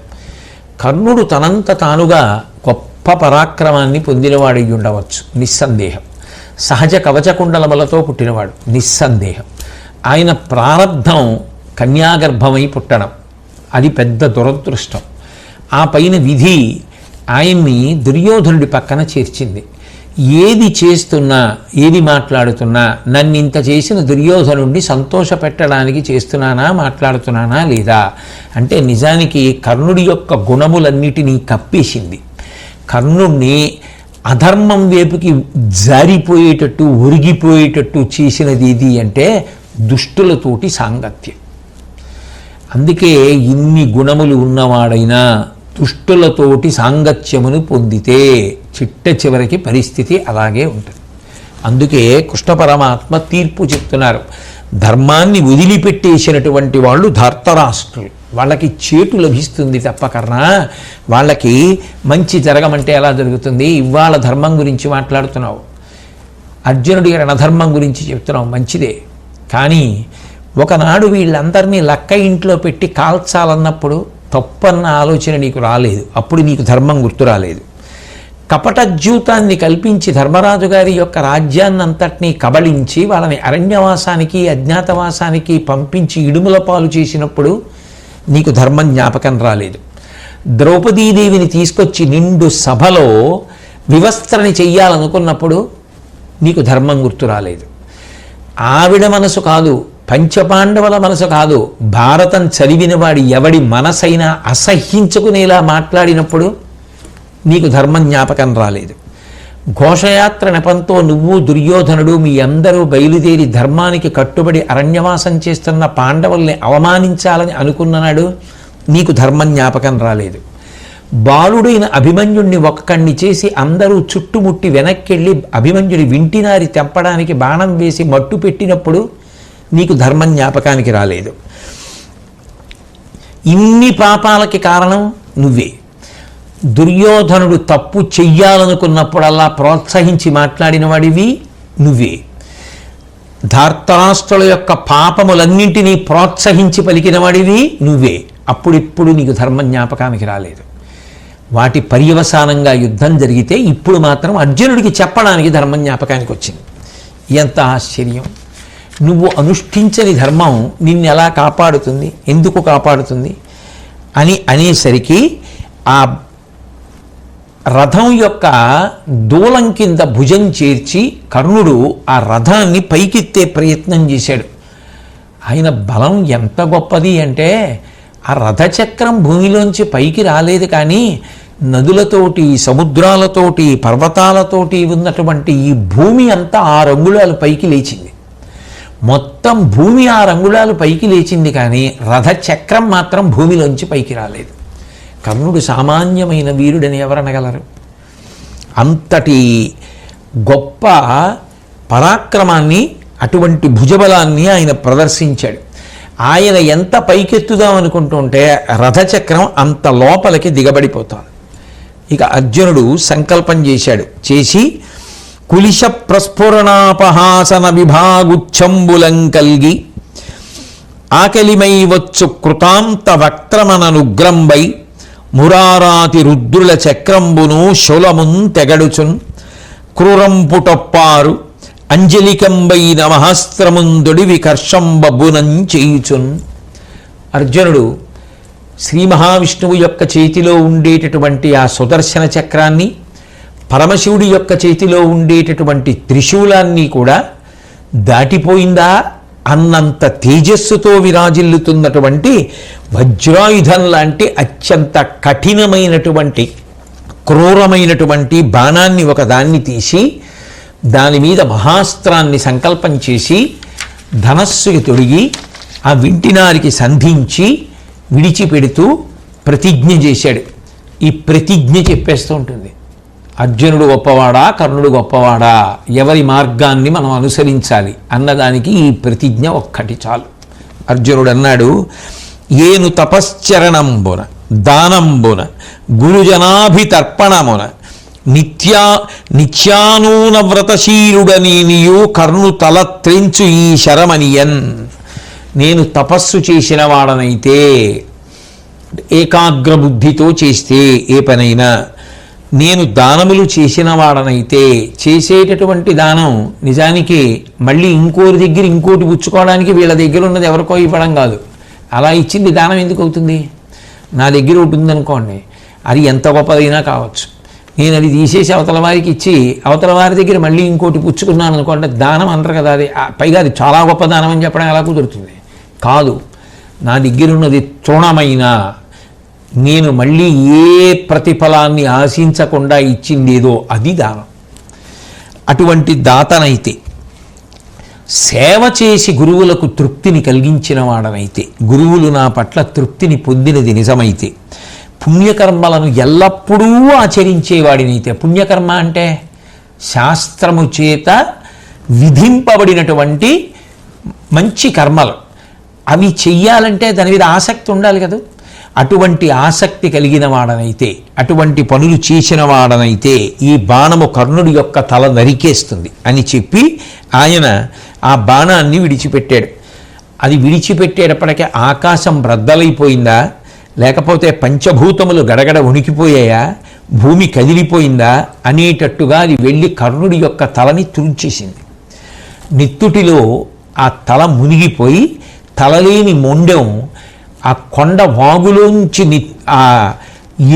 కర్ణుడు తనంత తానుగా గొప్ప పరాక్రమాన్ని పొందినవాడై ఉండవచ్చు, నిస్సందేహం. సహజ కవచకుండలములతో పుట్టినవాడు, నిస్సందేహం. ఆయన ప్రారబ్ధం కన్యాగర్భమై పుట్టడం, అది పెద్ద దురదృష్టం. ఆ పైన విధి ఆయన్ని దుర్యోధనుడి పక్కన చేర్చింది. ఏది చేస్తున్నా, ఏది మాట్లాడుతున్నా నన్నింత చేసిన దుర్యోధనుడిని సంతోష పెట్టడానికి చేస్తున్నానా, మాట్లాడుతున్నానా లేదా అంటే నిజానికి కర్ణుడి యొక్క గుణములన్నిటినీ కప్పేసింది. కర్ణుడిని అధర్మం వైపుకి జారిపోయేటట్టు, ఒరిగిపోయేటట్టు చేసినది ఇది అంటే దుష్టులతోటి సాంగత్యం. అందుకే ఇన్ని గుణములు ఉన్నవాడైనా దుష్టులతోటి సాంగత్యమును పొందితే చిట్ట చివరికి పరిస్థితి అలాగే ఉంటుంది. అందుకే కృష్ణ పరమాత్మ తీర్పు చెప్తున్నారు. ధర్మాన్ని వదిలిపెట్టేసినటువంటి వాళ్ళు ధార్తరాష్ట్రులు, వాళ్ళకి చేటు లభిస్తుంది తప్ప కర్ణ వాళ్ళకి మంచి జరగమంటే ఎలా జరుగుతుంది? ఇవాళ ధర్మం గురించి మాట్లాడుతున్నావు, అర్జునుడి రణధర్మం గురించి చెప్తున్నావు, మంచిదే. కానీ ఒకనాడు వీళ్ళందరినీ లక్క ఇంట్లో పెట్టి కాల్చాలన్నప్పుడు తప్పన్న ఆలోచన నీకు రాలేదు, అప్పుడు నీకు ధర్మం గుర్తు రాలేదు. కపటజ్యూతాన్ని కల్పించి ధర్మరాజు గారి యొక్క రాజ్యాన్ని అంతటినీ కబళించి వాళ్ళని అరణ్యవాసానికి, అజ్ఞాతవాసానికి పంపించి ఇడుముల పాలు చేసినప్పుడు నీకు ధర్మం జ్ఞాపకం రాలేదు. ద్రౌపదీదేవిని తీసుకొచ్చి నిండు సభలో వివస్త్రని చెయ్యాలనుకున్నప్పుడు నీకు ధర్మం గుర్తు రాలేదు. ఆవిడ మనసు కాదు, పంచపాండవుల మనసు కాదు, భారతం చదివిన వాడి ఎవడి మనసైనా అసహ్యించుకునేలా మాట్లాడినప్పుడు నీకు ధర్మం జ్ఞాపకం రాలేదు. ఘోషయాత్ర నెపంతో నువ్వు దుర్యోధనుడు మీ అందరూ బయలుదేరి ధర్మానికి కట్టుబడి అరణ్యవాసం చేస్తున్న పాండవుల్ని అవమానించాలని అనుకున్ననాడు నీకు ధర్మం జ్ఞాపకం రాలేదు. బాలుడైన అభిమన్యుణ్ణి ఒక్కడిని చేసి అందరూ చుట్టుముట్టి వెనక్కెళ్ళి అభిమన్యుడి వింటినారి తెంపడానికి బాణం వేసి మట్టు పెట్టినప్పుడు నీకు ధర్మం జ్ఞాపకానికి రాలేదు. ఇన్ని పాపాలకి కారణం నువ్వే. దుర్యోధనుడు తప్పు చెయ్యాలనుకున్నప్పుడల్లా ప్రోత్సహించి మాట్లాడిన వాడివి నువ్వే. ధార్తరాష్ట్రుల యొక్క పాపములన్నింటినీ ప్రోత్సహించి పలికిన వాడివి నువ్వే. అప్పుడిప్పుడు నీకు ధర్మ జ్ఞాపకానికి రాలేదు. వాటి పర్యవసానంగా యుద్ధం జరిగితే ఇప్పుడు మాత్రం అర్జునుడికి చెప్పడానికి ధర్మ జ్ఞాపకానికి వచ్చింది. ఎంత ఆశ్చర్యం! నువ్వు అనుష్ఠించని ధర్మం నిన్ను ఎలా కాపాడుతుంది, ఎందుకు కాపాడుతుంది అని అనేసరికి ఆ రథం యొక్క దూలం కింద భుజం చేర్చి కర్ణుడు ఆ రథాన్ని పైకెత్తే ప్రయత్నం చేశాడు. ఆయన బలం ఎంత గొప్పది అంటే ఆ రథచక్రం భూమిలోంచి పైకి రాలేదు, కానీ నదులతోటి సముద్రాలతోటి పర్వతాలతోటి ఉన్నటువంటి ఈ భూమి అంతా 6 అంగుళాలు పైకి లేచింది. మొత్తం భూమి 6 అంగుళాలు పైకి లేచింది, కానీ రథచక్రం మాత్రం భూమిలోంచి పైకి రాలేదు. కర్ణుడు సామాన్యమైన వీరుడని ఎవరనగలరు? అంతటి గొప్ప పరాక్రమాన్ని, అటువంటి భుజబలాన్ని ఆయన ప్రదర్శించాడు. ఆయన ఎంత పైకెత్తుదాం అనుకుంటుంటే రథచక్రం అంత లోపలికి దిగబడిపోతాడు. ఇక అర్జునుడు సంకల్పం చేసి కులిశ ప్రస్ఫురణాపహాసన విభాగుచ్చంబులం కల్గి ఆకలిమై వచ్చు కృతాంత వక్త్రమననుగ్రంబై మురారాతి రుద్రుల చక్రంబును శూలమున్ తెగడుచున్ క్రూరంపుటొప్పారు అంజలికంబైన మహాస్త్రముందుడి వికర్షంబబునం చేయుచున్. అర్జునుడు శ్రీ మహావిష్ణువు యొక్క చేతిలో ఉండేటటువంటి ఆ సుదర్శన చక్రాన్ని, పరమశివుడి యొక్క చేతిలో ఉండేటటువంటి త్రిశూలాన్ని కూడా దాటిపోయిందా అన్నంత తేజస్సుతో విరాజిల్లుతున్నటువంటి వజ్రాయుధం లాంటి అత్యంత కఠినమైనటువంటి క్రూరమైనటువంటి బాణాన్ని ఒకదాన్ని తీసి దాని మీద మహాస్త్రాన్ని సంకల్పం చేసి ధనస్సుకి తొడిగి ఆ వింటినారికి సంధించి విడిచిపెడుతూ ప్రతిజ్ఞ చేశాడు. ఈ ప్రతిజ్ఞ చెప్పేస్తూ ఉంటుంది, అర్జునుడు గొప్పవాడా కర్ణుడు గొప్పవాడా, ఎవరి మార్గాన్ని మనం అనుసరించాలి అన్నదానికి ఈ ప్రతిజ్ఞ ఒక్కటి చాలు. అర్జునుడు అన్నాడు, ఏను తపశ్చరణంబున దానంబున గురుజనాభితర్పణమున నిత్యానూన వ్రతశీలుడనీనియు కర్ణు తల త్రెంచు ఈ శరమనియన్. నేను తపస్సు చేసిన వాడనైతే, ఏకాగ్ర బుద్ధితో చేస్తే ఏ పనైనా, నేను దానములు చేసిన వాడనైతే, చేసేటటువంటి దానం నిజానికి మళ్ళీ ఇంకోరి దగ్గర ఇంకోటి పుచ్చుకోవడానికి వీళ్ళ దగ్గర ఉన్నది ఎవరికో ఇవ్వడం కాదు. అలా ఇచ్చింది దానం ఎందుకు అవుతుంది? నా దగ్గర ఒకటి ఉందనుకోండి, అది ఎంత గొప్పదైనా కావచ్చు, నేను అది తీసేసి అవతల వారికి ఇచ్చి అవతల వారి దగ్గర మళ్ళీ ఇంకోటి పుచ్చుకున్నాను అనుకోండి, దానం అంటారు కదా, అది పైగా అది చాలా గొప్ప దానం అని చెప్పడం ఎలా కుదురుతుంది? కాదు, నా దగ్గర ఉన్నది తృణమైన, నేను మళ్ళీ ఏ ప్రతిఫలాన్ని ఆశించకుండా ఇచ్చిందేదో అది దానం. అటువంటి దాతనైతే, సేవ చేసి గురువులకు తృప్తిని కలిగించిన వాడనైతే, గురువులు నా పట్ల తృప్తిని పొందినది నిజమైతే, పుణ్యకర్మలను ఎల్లప్పుడూ ఆచరించేవాడినైతే, పుణ్యకర్మ అంటే శాస్త్రము చేత విధింపబడినటువంటి మంచి కర్మలు, అవి చెయ్యాలంటే దాని మీద ఆసక్తి ఉండాలి కదా. అటువంటి ఆసక్తి కలిగిన వాడనైతే, అటువంటి పనులు చేసిన వాడనైతే ఈ బాణము కర్ణుడి యొక్క తల నరికేస్తుంది అని చెప్పి ఆయన ఆ బాణాన్ని విడిచిపెట్టాడు. అది విడిచిపెట్టేటప్పటికే ఆకాశం బ్రద్దలైపోయిందా, లేకపోతే పంచభూతములు గడగడ ఉనికిపోయాయా, భూమి కదిలిపోయిందా అనేటట్టుగా అది వెళ్ళి కర్ణుడి యొక్క తలని తుంచేసింది. నిత్తుటిలో ఆ తల మునిగిపోయి తలలేని మొండెం ఆ కొండ వాగులోంచి ఆ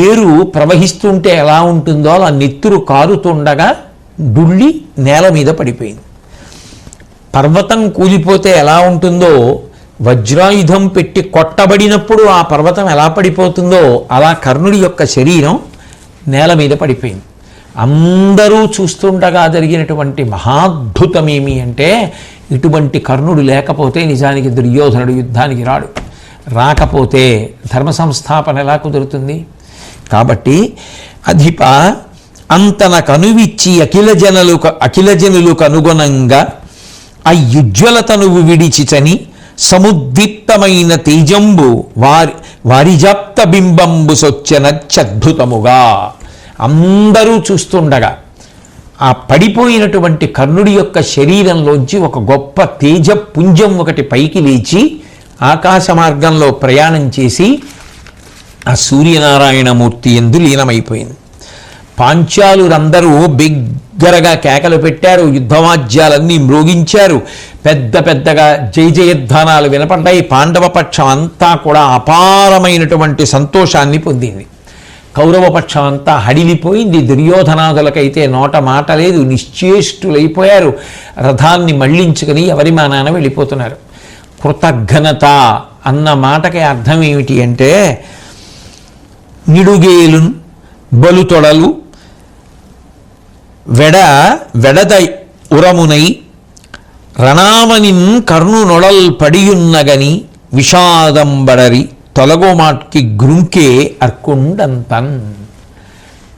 ఏరు ప్రవహిస్తుంటే ఎలా ఉంటుందో అలా నెత్తురు కారుతుండగా డుళ్ళి నేల మీద పడిపోయింది. పర్వతం కూలిపోతే ఎలా ఉంటుందో, వజ్రాయుధం పెట్టి కొట్టబడినప్పుడు ఆ పర్వతం ఎలా పడిపోతుందో అలా కర్ణుడి యొక్క శరీరం నేల మీద పడిపోయింది. అందరూ చూస్తుండగా జరిగినటువంటి మహాద్భుతమేమి అంటే, ఇటువంటి కర్ణుడు లేకపోతే నిజానికి దుర్యోధనుడు యుద్ధానికి రాడు. రాకపోతే ధర్మ సంస్థాపన ఎలా కుదురుతుంది? కాబట్టి అధిప అంతన కనువిచ్చి అఖిలజనులకు అనుగుణంగా ఆ యుజ్వలతనువు విడిచిచని సముద్దీప్తమైన తేజంబు వారిజాప్త బింబంబు సొచ్చెనచ్చద్భుతముగా. అందరూ చూస్తుండగా ఆ పడిపోయినటువంటి కర్ణుడి యొక్క శరీరంలోంచి ఒక గొప్ప తేజపుంజం ఒకటి పైకి లేచి ఆకాశ మార్గంలో ప్రయాణం చేసి ఆ సూర్యనారాయణమూర్తి యందు లీనమైపోయింది. పాంచాలురందరూ బిగ్గరగా కేకలు పెట్టారు, యుద్ధవాద్యాలన్నీ మ్రోగించారు, పెద్ద పెద్దగా జయజయధ్వానాలు వినపడ్డాయి. పాండవ పక్షం అంతా కూడా అపారమైనటువంటి సంతోషాన్ని పొందింది. కౌరవ పక్షం అంతా హడిలిపోయింది. దుర్యోధనాదులకైతే నోట మాట లేదు, నిశ్చేష్టులైపోయారు. రథాన్ని మళ్లించుకుని ఎవరి మానాన వెళ్ళిపోతున్నారు. కృతఘ్నత అన్న మాటకి అర్థం ఏమిటి అంటే, నిడుగేలు బలుతొడలు వెడదై ఉరమునై రణామనిన్ కర్ణునొడల్ పడియున్నగని విషాదంబడరి తొలగోమాట్కి గ్రుంకే అర్కుండంతన్.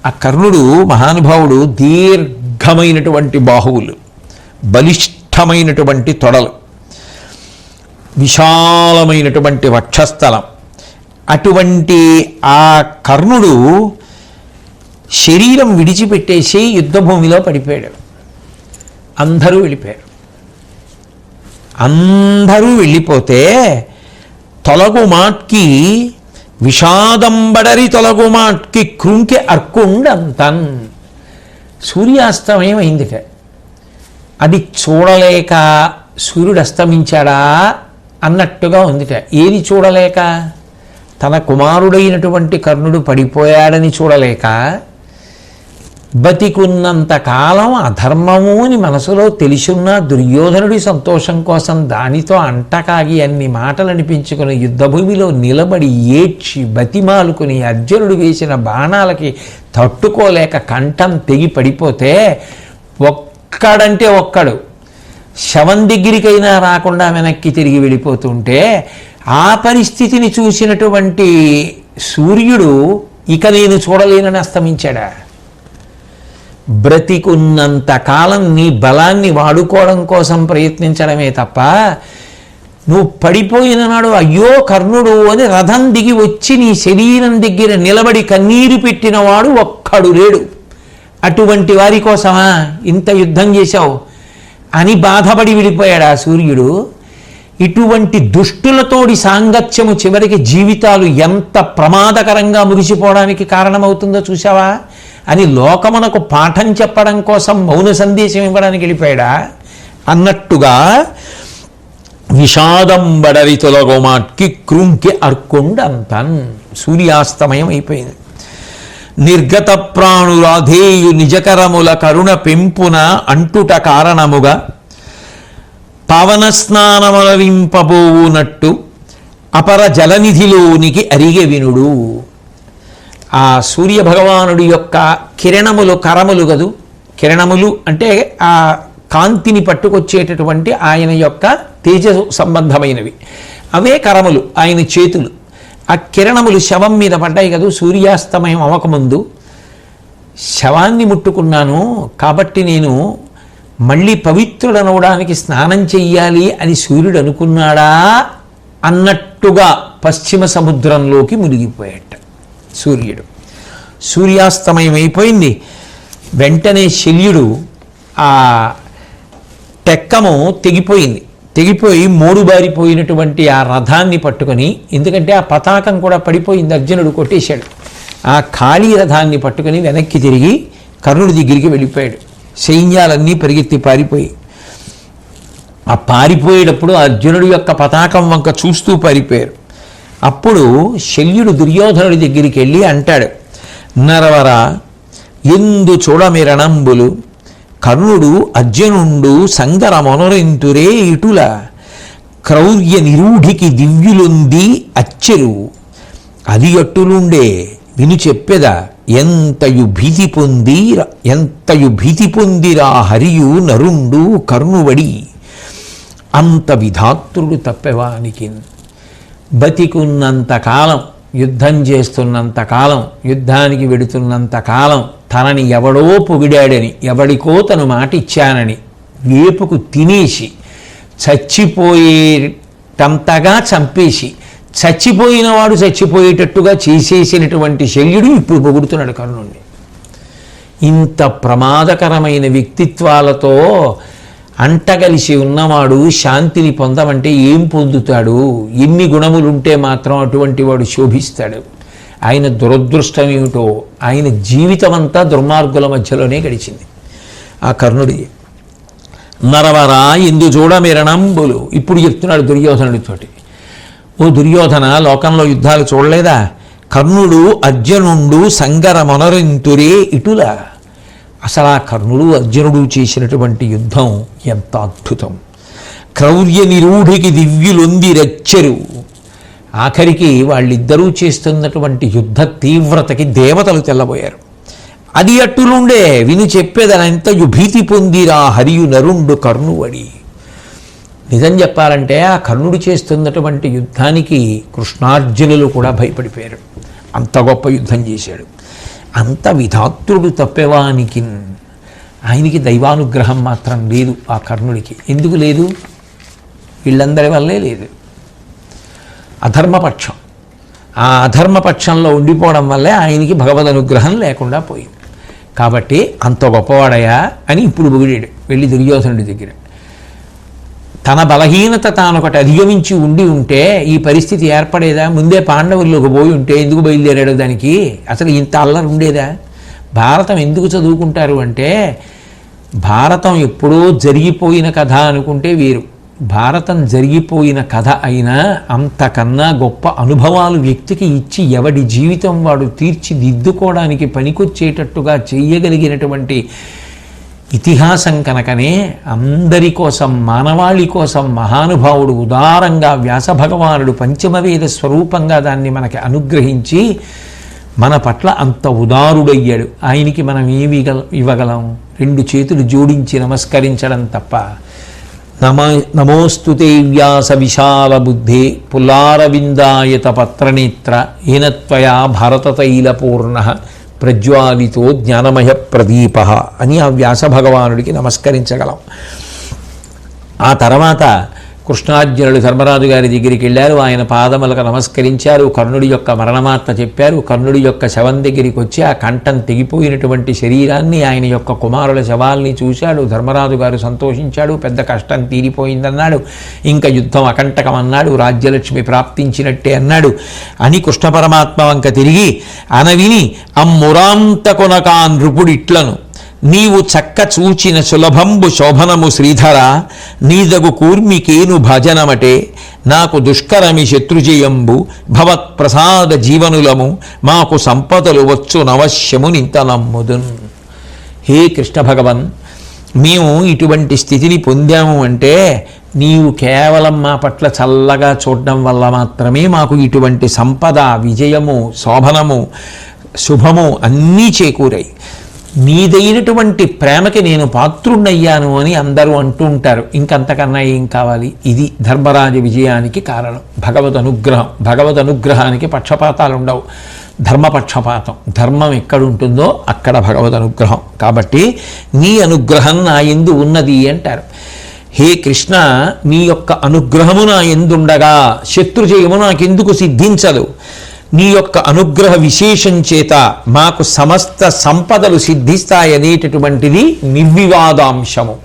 ఆ కర్ణుడు మహానుభావుడు దీర్ఘమైనటువంటి బాహువులు, బలిష్టమైనటువంటి తొడలు, విశాలమైనటువంటి వక్షస్థలం. అటువంటి ఆ కర్ణుడు శరీరం విడిచిపెట్టేసి యుద్ధభూమిలో పడిపోయాడు. అందరూ వెళ్ళిపోయారు. అందరూ వెళ్ళిపోతే తొలగుమాట్కి విషాదంబడరి తొలగుమాట్కి కృంకె అర్కుండంతన్. సూర్యాస్తమయం అయిందిట. అది చూడలేక సూర్యుడు అస్తమించాడా అన్నట్టుగా ఉందిట. ఏది చూడలేక? తన కుమారుడైనటువంటి కర్ణుడు పడిపోయాడని చూడలేక, బతికున్నంత కాలం అధర్మము అని మనసులో తెలిసున్న దుర్యోధనుడి సంతోషం కోసం దానితో అంటకాగి అన్ని మాటలు అనిపించుకుని యుద్ధభూమిలో నిలబడి ఏడ్చి బతిమాలుకుని అర్జునుడు వేసిన బాణాలకి తట్టుకోలేక కంఠం తెగి పడిపోతే ఒక్కడంటే ఒక్కడు శవం దగ్గరికైనా రాకుండా వెనక్కి తిరిగి వెళ్ళిపోతుంటే, ఆ పరిస్థితిని చూసినటువంటి సూర్యుడు ఇక నేను చూడలేనని అస్తమించాడా? బ్రతికున్నంత కాలం నీ బలాన్ని వాడుకోవడం కోసం ప్రయత్నించడమే తప్ప, నువ్వు పడిపోయిన నాడు అయ్యో కర్ణుడు అని రథం దిగి వచ్చి నీ శరీరం దగ్గర నిలబడి కన్నీరు పెట్టినవాడు ఒక్కడు లేడు. అటువంటి వారి కోసమా ఇంత యుద్ధం చేశావు అని బాధపడి విడిపోయాడు ఆ సూర్యుడు. ఇటువంటి దుష్టులతోడి సాంగత్యము చివరికి జీవితాలు ఎంత ప్రమాదకరంగా మురిసిపోవడానికి కారణమవుతుందో చూసావా అని లోకమునకు పాఠం చెప్పడం కోసం మౌన సందేశం ఇవ్వడానికి వెళ్ళిపోయాడా అన్నట్టుగా విషాదంబడరి తొలగోమాట్కి కృంకి అర్కుండంతన్. సూర్యాస్తమయం అయిపోయింది. నిర్గత ప్రాణురాధేయు నిజకరముల కరుణ పెంపున అంటుట కారణముగా పవన స్నానమలరింపబోవునట్టు అపర జలనిధిలోనికి అరిగె వినుడు. ఆ సూర్యభగవానుడి యొక్క కిరణములు, కరములు గదు, కిరణములు అంటే ఆ కాంతిని పట్టుకొచ్చేటటువంటి ఆయన యొక్క తేజ సంబంధమైనవి, అవే కరములు, ఆయన చేతులు. ఆ కిరణములు శవం మీద పడ్డాయి కదూ. సూర్యాస్తమయం అవ్వకముందు శవాన్ని ముట్టుకున్నాను కాబట్టి నేను మళ్ళీ పవిత్రుడనవడానికి స్నానం చెయ్యాలి అని సూర్యుడు అనుకున్నాడా అన్నట్టుగా పశ్చిమ సముద్రంలోకి మునిగిపోయాట సూర్యుడు. సూర్యాస్తమయం అయిపోయింది. వెంటనే శల్యుడు ఆ టెక్కము తెగిపోయి మోడుబారిపోయినటువంటి ఆ రథాన్ని పట్టుకొని, ఎందుకంటే ఆ పతాకం కూడా పడిపోయింది, అర్జునుడు కొట్టేశాడు. ఆ ఖాళీ రథాన్ని పట్టుకొని వెనక్కి తిరిగి కర్ణుడి దగ్గరికి వెళ్ళిపోయాడు. సైన్యాలన్నీ పరిగెత్తి పారిపోయి, ఆ పారిపోయేటప్పుడు అర్జునుడి యొక్క పతాకం వంక చూస్తూ పారిపోయారు. అప్పుడు శల్యుడు దుర్యోధనుడి దగ్గరికి వెళ్ళి అంటాడు, నరవర ఎందు చూడమిరణంబులు కర్ణుడు అర్జునుండు సంగర మొనరెంతురే ఇటుల క్రౌర్య నిరూఢికి దివ్యులుంది అచ్చెరు అది అట్టులుండే విను చెప్పెద ఎంతయు భీతి పొందిరా హరియు నరుండు కర్ణువడి. అంత విధాత్రుడు తప్పెవానికి. బతికున్నంతకాలం, యుద్ధం చేస్తున్నంతకాలం, యుద్ధానికి వెడుతున్నంతకాలం తనని ఎవడో పొగిడాడని, ఎవడికో తను మాట ఇచ్చానని వేపుకు తినేసి చచ్చిపోయేటంతగా చంపేసి చచ్చిపోయిన వాడు చచ్చిపోయేటట్టుగా చేసేసినటువంటి శల్యుడు ఇప్పుడు పొగుడుతున్నాడు కర్ణుణ్ణి. ఇంత ప్రమాదకరమైన వ్యక్తిత్వాలతో అంటగలిసి ఉన్నవాడు శాంతిని పొందమంటే ఏం పొందుతాడు? ఎన్ని గుణములుంటే మాత్రం అటువంటి వాడు శోభిస్తాడు? ఆయన దురదృష్టం ఏమిటో, ఆయన జీవితం అంతా దుర్మార్గుల మధ్యలోనే గడిచింది ఆ కర్ణుడి. నరవరా ఎందు చూడమిరణంబులు. ఇప్పుడు చెప్తున్నాడు దుర్యోధనుడితోటి, ఓ దుర్యోధన, లోకంలో యుద్ధాలు చూడలేదా? కర్ణుడు అర్జునుండు సంగర మొనరింతురే ఇటులా. అసలు ఆ కర్ణుడు అర్జునుడు చేసినటువంటి యుద్ధం ఎంత అద్భుతం! క్రౌర్య నిరూఢికి దివ్యులొంది రచ్చరు. ఆఖరికి వాళ్ళిద్దరూ చేస్తున్నటువంటి యుద్ధ తీవ్రతకి దేవతలు తెల్లబోయారు. అది అట్టులుండే విని చెప్పేదనంతయు భీతి పొందిరా హరియు నరుండు కర్ణువడి. నిజం చెప్పాలంటే ఆ కర్ణుడు చేస్తున్నటువంటి యుద్ధానికి కృష్ణార్జునులు కూడా భయపడిపోయారు. అంత గొప్ప యుద్ధం చేశాడు. అంత విధాత్రుడు తప్పెవానికి. ఆయనకి దైవానుగ్రహం మాత్రం లేదు ఆ కర్ణుడికి. ఎందుకు లేదు? వీళ్ళందరి వల్లే లేదు. అధర్మపక్షం. ఆ అధర్మపక్షంలో ఉండిపోవడం వల్లే ఆయనకి భగవద్ అనుగ్రహం లేకుండా పోయింది. కాబట్టి అంత గొప్పవాడయా అని ఇప్పుడు పొగిడాడు వెళ్ళి దుర్యోధనుడి దగ్గర. తన బలహీనత తానొకటి అధిగమించి ఉంటే ఈ పరిస్థితి ఏర్పడేదా? ముందే పాండవుల్లోకి పోయి ఉంటే ఎందుకు బయలుదేరాడు దానికి? అసలు ఇంత అల్లరి ఉండేదా? భారతం ఎందుకు చదువుకుంటారు అంటే, భారతం ఎప్పుడో జరిగిపోయిన కథ అనుకుంటే వేరు. భారతం జరిగిపోయిన కథ అయినా అంతకన్నా గొప్ప అనుభవాలు వ్యక్తికి ఇచ్చి ఎవడి జీవితం వాడు తీర్చిదిద్దుకోవడానికి పనికొచ్చేటట్టుగా చెయ్యగలిగినటువంటి ఇతిహాసం కనుకనే అందరి కోసం, మానవాళి కోసం మహానుభావుడు ఉదారంగా వ్యాసభగవానుడు పంచమవేద స్వరూపంగా దాన్ని మనకి అనుగ్రహించి మన పట్ల అంత ఉదారుడయ్యాడు. ఆయనకి మనం ఏమి ఇవ్వగలం? రెండు చేతులు జోడించి నమస్కరించడం తప్ప. నమోస్తుతే వ్యాస విశాల బుద్ధే పుల్లారవిందాయత పత్రనేత్ర ఏనత్వయా భారతతైలపూర్ణ ప్రజ్వాలితో జ్ఞానమయ ప్రదీప అని ఆ వ్యాస భగవానుడికి నమస్కరించగలం. ఆ తర్వాత కృష్ణార్జునుడు ధర్మరాజు గారి దగ్గరికి వెళ్ళారు. ఆయన పాదములకు నమస్కరించారు. కర్ణుడి యొక్క మరణమార్త చెప్పారు. కర్ణుడి యొక్క శవం దగ్గరికి వచ్చి ఆ కంఠం తెగిపోయినటువంటి శరీరాన్ని, ఆయన యొక్క కుమారుల శవాల్ని చూశాడు. ధర్మరాజు గారు సంతోషించాడు. పెద్ద కష్టం తీరిపోయిందన్నాడు. ఇంకా యుద్ధం అకంటకం అన్నాడు. రాజ్యలక్ష్మి ప్రాప్తించినట్టే అన్నాడు అని కృష్ణ పరమాత్మ వంక తిరిగి అనవిని అమ్మురాంతకొనకా నృపుడిట్లను నీవు చక్క చూచిన సులభంబు శోభనము శ్రీధర నీదగు కూర్మికేను భజనమటే నాకు దుష్కరమి శత్రుజయంబు భవత్ప్రసాద జీవనులము మాకు సంపదలు వచ్చు నవశ్యము నింత నమ్ముదున్. హే కృష్ణ భగవన్, మేము ఇటువంటి స్థితిని పొందాము అంటే నీవు కేవలం మా పట్ల చల్లగా చూడడం వల్ల మాత్రమే మాకు ఇటువంటి సంపద, విజయము, శోభనము, శుభము అన్నీ చేకూరాయి. నీదైనటువంటి ప్రేమకి నేను పాత్రుణ్ణయ్యాను అని అందరూ అంటూ ఉంటారు. ఇంకంతకన్నా ఏం కావాలి? ఇది ధర్మరాజ విజయానికి కారణం. భగవద్ అనుగ్రహం. భగవద్ అనుగ్రహానికి పక్షపాతాలు ఉండవు. ధర్మపక్షపాతం. ధర్మం ఎక్కడుంటుందో అక్కడ భగవద్ అనుగ్రహం. కాబట్టి నీ అనుగ్రహం నా యందు ఉన్నది అంటారు. హే కృష్ణ, నీ యొక్క అనుగ్రహము నా యందుండగా శత్రుజయము నాకెందుకు సిద్ధించదు? నీ యొక్క అనుగ్రహ విశేషం చేత మాకు సమస్త సంపదలు సిద్ధిస్తాయనేటటువంటిది నిర్వివాదాంశము.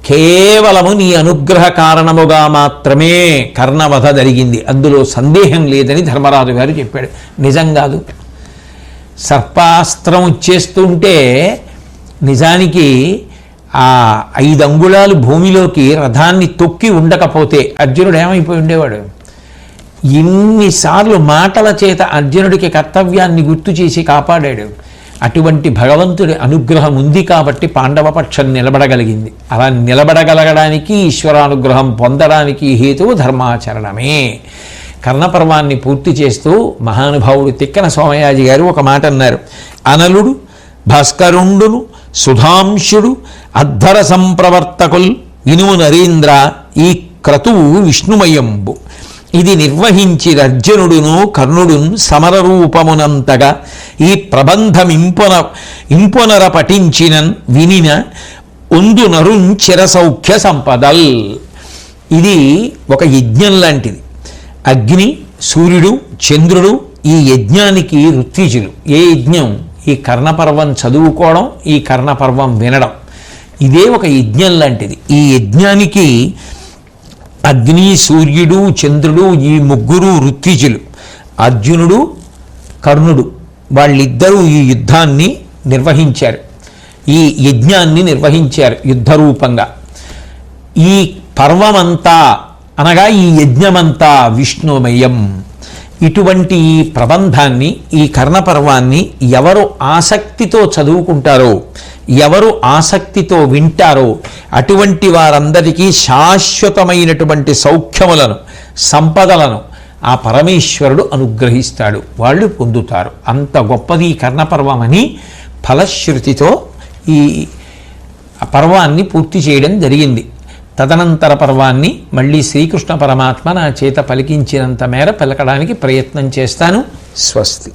కేవలము నీ అనుగ్రహ కారణముగా మాత్రమే కర్ణవధ జరిగింది, అందులో సందేహం లేదని ధర్మరాజు గారు చెప్పాడు. నిజం కాదు. సర్పాస్త్రం వచ్చేస్తుంటే నిజానికి ఆ 5 అంగుళాలు భూమిలోకి రథాన్ని తొక్కి ఉండకపోతే అర్జునుడు ఏమైపోయి ఉండేవాడు? ఎన్నిసార్లు మాటల చేత అర్జునుడికి కర్తవ్యాన్ని గుర్తు చేసి కాపాడాడు. అటువంటి భగవంతుడి అనుగ్రహం ఉంది కాబట్టి పాండవ పక్షం నిలబడగలిగింది. అలా నిలబడగలగడానికి, ఈశ్వరానుగ్రహం పొందడానికి హేతువు ధర్మాచరణమే. కర్ణపర్వాన్ని పూర్తి చేస్తూ మహానుభావుడు తిక్కన సోమయాజి గారు ఒక మాట అన్నారు. అనలుడు భాస్కరుండును సుధాంశుడు అద్ధర సంప్రవర్తకుల్ వినుము నరేంద్ర ఈ క్రతువు విష్ణుమయంబు ఇది నిర్వహించి అర్జునుడును కర్ణుడున్ సమరరూపమునంతగా ఈ ప్రబంధం ఇంపొనర పఠించినన్ వినిన ఒందు నరున్ చిరసౌఖ్య సంపదల్. ఇది ఒక యజ్ఞం లాంటిది. అగ్ని, సూర్యుడు, చంద్రుడు ఈ యజ్ఞానికి ఋత్విజులు. ఏ యజ్ఞం? ఈ కర్ణపర్వం చదువుకోవడం, ఈ కర్ణపర్వం వినడం. ఇదే ఒక యజ్ఞం లాంటిది. ఈ యజ్ఞానికి అగ్ని, సూర్యుడు, చంద్రుడు ఈ ముగ్గురు ఋత్విజులు. అర్జునుడు, కర్ణుడు వాళ్ళిద్దరూ ఈ యుద్ధాన్ని నిర్వహించారు, ఈ యజ్ఞాన్ని నిర్వహించారు యుద్ధరూపంగా. ఈ పర్వమంతా అనగా ఈ యజ్ఞమంతా విష్ణుమయం. ఇటువంటి ఈ ప్రబంధాన్ని, ఈ కర్ణపర్వాన్ని ఎవరు ఆసక్తితో చదువుకుంటారో, ఎవరు ఆసక్తితో వింటారో అటువంటి వారందరికీ శాశ్వతమైనటువంటి సౌఖ్యములను, సంపదలను ఆ పరమేశ్వరుడు అనుగ్రహిస్తాడు, వాళ్ళు పొందుతారు. అంత గొప్పది ఈ కర్ణపర్వమని ఫలశ్రుతితో ఈ పర్వాన్ని పూర్తి చేయడం జరిగింది. తదనంతర పర్వాన్ని మళ్ళీ శ్రీకృష్ణ పరమాత్మ నా చేత పలికించినంత మేర పలకడానికి ప్రయత్నం చేస్తాను. స్వస్తి.